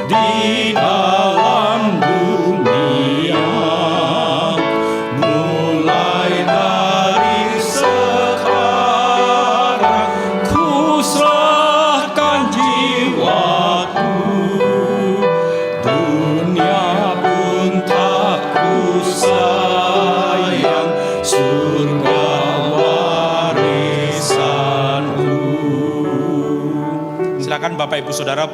di dalam dunia. Mulai dari sekarang ku serahkan jiwaku. Dunia pun tak ku sayang, surga warisanku. Silakan Bapak Ibu Saudara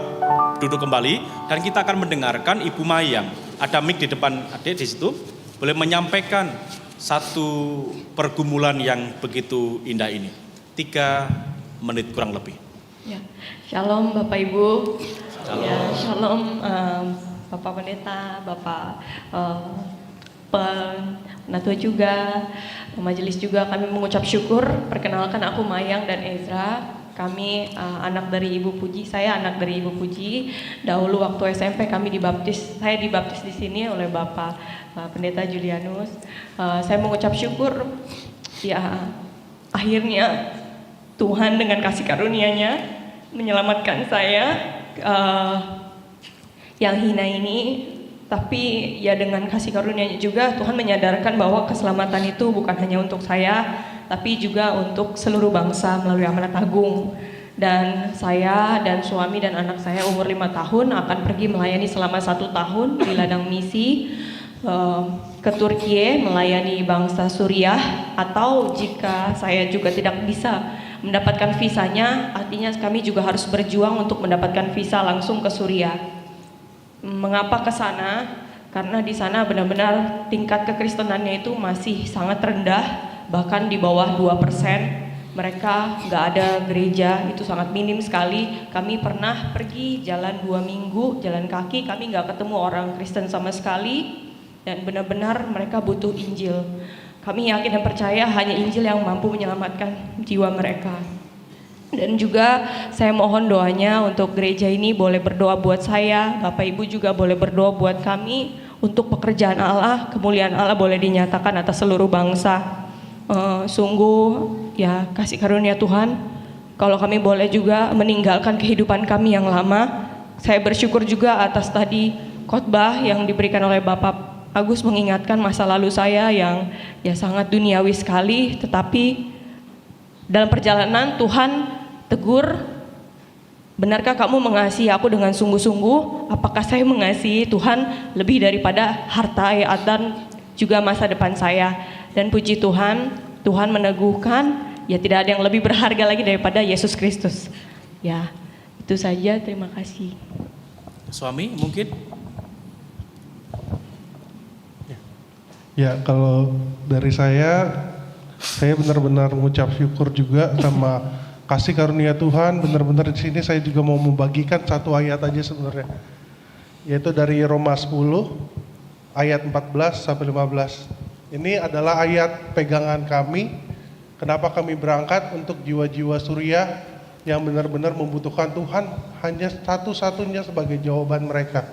duduk kembali, dan kita akan mendengarkan Ibu Mayang. Ada mic di depan adik di situ, boleh menyampaikan satu pergumulan yang begitu indah ini. 3 menit kurang lebih. Ya, Shalom Bapak Ibu. Ya, Shalom Bapak Pendeta, Bapak Penatua juga, majelis juga. Kami mengucap syukur. Perkenalkan, aku Mayang dan Ezra. Kami anak dari Ibu Puji. Saya anak dari Ibu Puji. Dahulu waktu SMP kami dibaptis. Saya dibaptis di sini oleh Bapak Pendeta Julianus. Saya mengucap syukur. Ya, akhirnya Tuhan dengan kasih karunia-Nya menyelamatkan saya yang hina ini. Tapi ya dengan kasih karunia-Nya juga Tuhan menyadarkan bahwa keselamatan itu bukan hanya untuk saya, tapi juga untuk seluruh bangsa melalui amanat agung. Dan saya dan suami dan anak saya umur 5 tahun akan pergi melayani selama 1 tahun di ladang misi ke Turki, melayani bangsa Suriah. Atau jika saya juga tidak bisa mendapatkan visanya, artinya kami juga harus berjuang untuk mendapatkan visa langsung ke Suriah. Mengapa ke sana? Karena di sana benar-benar tingkat kekristenannya itu masih sangat rendah, bahkan di bawah 2%. Mereka nggak ada gereja, itu sangat minim sekali. Kami pernah pergi jalan 2 minggu, jalan kaki, kami nggak ketemu orang Kristen sama sekali. Dan benar-benar mereka butuh Injil. Kami yakin dan percaya hanya Injil yang mampu menyelamatkan jiwa mereka. Dan juga saya mohon doanya untuk gereja ini, boleh berdoa buat saya, Bapak Ibu juga boleh berdoa buat kami, untuk pekerjaan Allah, kemuliaan Allah boleh dinyatakan atas seluruh bangsa. Sungguh ya kasih karunia Tuhan, kalau kami boleh juga meninggalkan kehidupan kami yang lama. Saya bersyukur juga atas tadi khotbah yang diberikan oleh Bapak Agus mengingatkan masa lalu saya yang ya sangat duniawi sekali, tetapi dalam perjalanan Tuhan tegur, benarkah kamu mengasihi aku dengan sungguh-sungguh? Apakah saya mengasihi Tuhan lebih daripada harta dan juga masa depan saya? Dan puji Tuhan, Tuhan meneguhkan, ya tidak ada yang lebih berharga lagi daripada Yesus Kristus. Ya, itu saja, terima kasih. Suami mungkin? Ya, kalau dari saya benar-benar mengucap syukur juga sama kasih karunia Tuhan. Benar-benar di sini saya juga mau membagikan satu ayat aja sebenarnya, yaitu dari Roma 10 ayat 14 sampai 15. Ini adalah ayat pegangan kami. Kenapa kami berangkat untuk jiwa-jiwa Suriah yang benar-benar membutuhkan Tuhan, hanya satu-satunya sebagai jawaban mereka.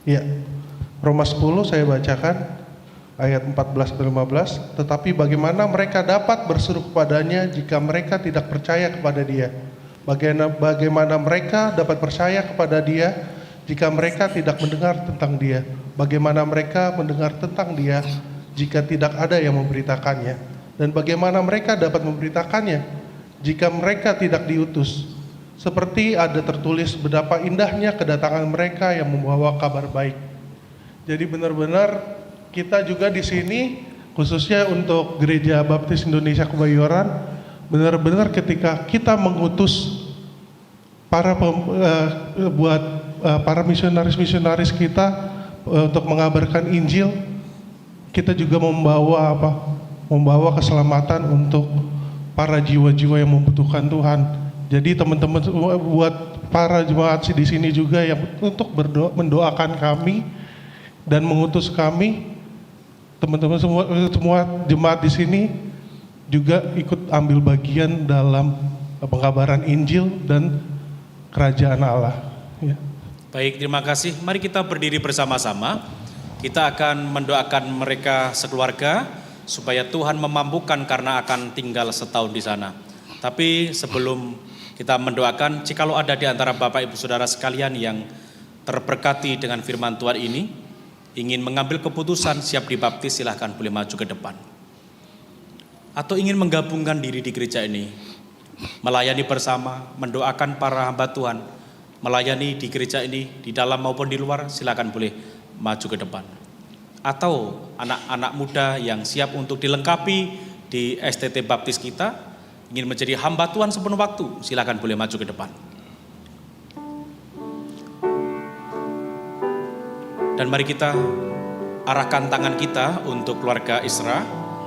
Ya, Roma 10 saya bacakan ayat 14-15. Tetapi bagaimana mereka dapat berseru kepadanya jika mereka tidak percaya kepada Dia? Bagaimana mereka dapat percaya kepada Dia jika mereka tidak mendengar tentang Dia? Bagaimana mereka mendengar tentang Dia jika tidak ada yang memberitakannya? Dan bagaimana mereka dapat memberitakannya jika mereka tidak diutus? Seperti ada tertulis, betapa indahnya kedatangan mereka yang membawa kabar baik. Jadi benar-benar kita juga di sini, khususnya untuk Gereja Baptis Indonesia Kebayoran, benar-benar ketika kita mengutus para para misionaris-misionaris kita untuk mengabarkan Injil, kita juga membawa keselamatan untuk para jiwa-jiwa yang membutuhkan Tuhan. Jadi teman-teman buat para jemaat di sini juga yang untuk mendoakan kami dan mengutus kami, teman-teman semua jemaat di sini juga ikut ambil bagian dalam pengabaran Injil dan kerajaan Allah. Ya. Baik, terima kasih. Mari kita berdiri bersama-sama. Kita akan mendoakan mereka sekeluarga supaya Tuhan memampukan karena akan tinggal setahun di sana. Tapi sebelum kita mendoakan, jikalau ada di antara Bapak Ibu Saudara sekalian yang terberkati dengan firman Tuhan ini, ingin mengambil keputusan siap dibaptis, silahkan boleh maju ke depan. Atau ingin menggabungkan diri di gereja ini, melayani bersama, mendoakan para hamba Tuhan, melayani di gereja ini, di dalam maupun di luar, silahkan boleh maju ke depan. Atau anak-anak muda yang siap untuk dilengkapi di STT Baptis kita, ingin menjadi hamba Tuhan sepenuh waktu, silahkan boleh maju ke depan. Dan mari kita arahkan tangan kita untuk keluarga Isra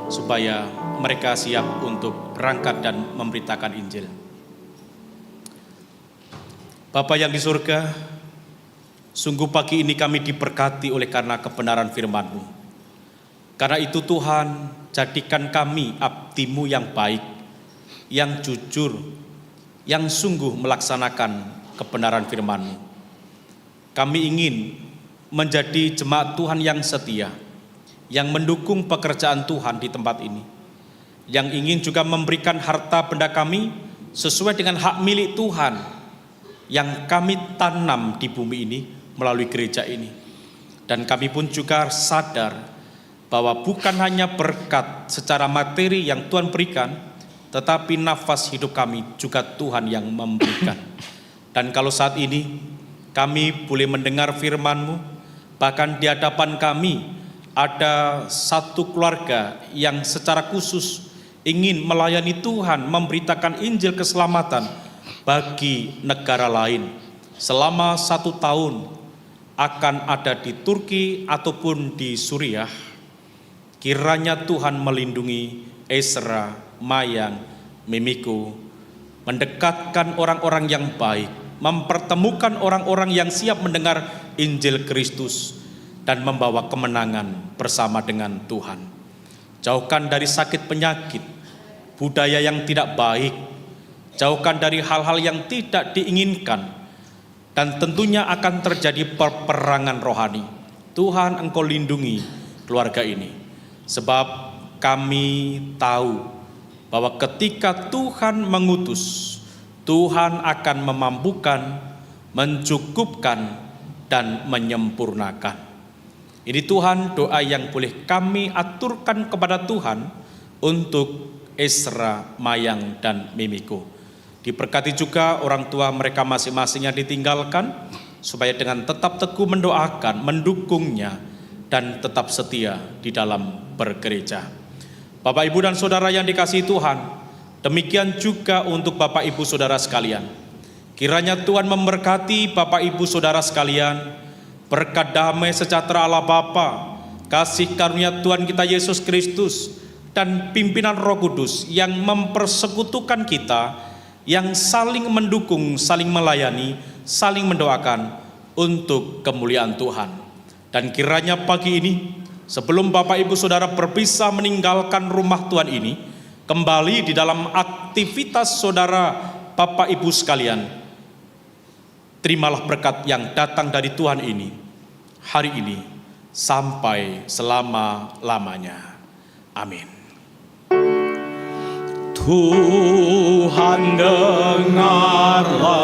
supaya mereka siap untuk berangkat dan memberitakan Injil. Bapa yang di surga, sungguh pagi ini kami diberkati oleh karena kebenaran firman-Mu. Karena itu Tuhan, jadikan kami abdi-Mu yang baik, yang jujur, yang sungguh melaksanakan kebenaran firman-Mu. Kami ingin menjadi jemaat Tuhan yang setia, yang mendukung pekerjaan Tuhan di tempat ini, yang ingin juga memberikan harta benda kami sesuai dengan hak milik Tuhan yang kami tanam di bumi ini melalui gereja ini. Dan kami pun juga sadar bahwa bukan hanya berkat secara materi yang Tuhan berikan, tetapi nafas hidup kami juga Tuhan yang memberikan. Dan kalau saat ini kami boleh mendengar firman-Mu, bahkan di hadapan kami ada satu keluarga yang secara khusus ingin melayani Tuhan, memberitakan Injil keselamatan bagi negara lain. Selama 1 tahun akan ada di Turki ataupun di Suriah. Kiranya Tuhan melindungi Esra, Mayang, Mimiko, mendekatkan orang-orang yang baik, mempertemukan orang-orang yang siap mendengar Injil Kristus dan membawa kemenangan bersama dengan Tuhan. Jauhkan dari sakit penyakit, budaya yang tidak baik, jauhkan dari hal-hal yang tidak diinginkan, dan tentunya akan terjadi peperangan rohani. Tuhan, Engkau lindungi keluarga ini, sebab kami tahu bahwa ketika Tuhan mengutus, Tuhan akan memampukan, mencukupkan, dan menyempurnakan. Ini Tuhan doa yang boleh kami aturkan kepada Tuhan untuk Esra, Mayang, dan Mimiko. Diberkati juga orang tua mereka masing-masing yang ditinggalkan, supaya dengan tetap teguh mendoakan, mendukungnya, dan tetap setia di dalam bergereja. Bapak, Ibu, dan Saudara yang dikasihi Tuhan, demikian juga untuk Bapak, Ibu, Saudara sekalian. Kiranya Tuhan memberkati Bapak, Ibu, Saudara sekalian, berkat damai sejahtera Allah Bapa, kasih karunia Tuhan kita Yesus Kristus, dan pimpinan Roh Kudus yang mempersekutukan kita, yang saling mendukung, saling melayani, saling mendoakan untuk kemuliaan Tuhan. Dan kiranya pagi ini, sebelum Bapak, Ibu, Saudara berpisah meninggalkan rumah Tuhan ini, kembali di dalam aktivitas Saudara, Bapak, Ibu sekalian, terimalah berkat yang datang dari Tuhan ini, hari ini, sampai selama-lamanya. Amin. Tuhan dengarlah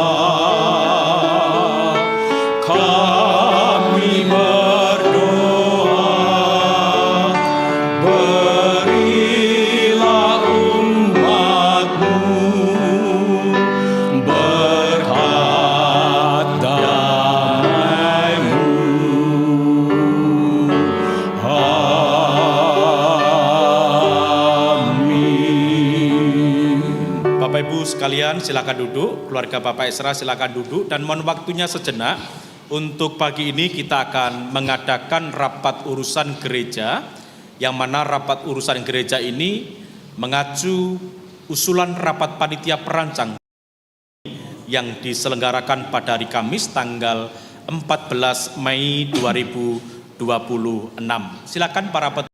kami berdoa, berilah umat-Mu berkat damai-Mu. Bapak, Ibu sekalian, silakan duduk. Keluarga Bapak Esra silakan duduk, dan mohon waktunya sejenak. Untuk pagi ini kita akan mengadakan rapat urusan gereja, yang mana rapat urusan gereja ini mengacu usulan rapat panitia perancang yang diselenggarakan pada hari Kamis tanggal 14 Mei 2026. Silakan para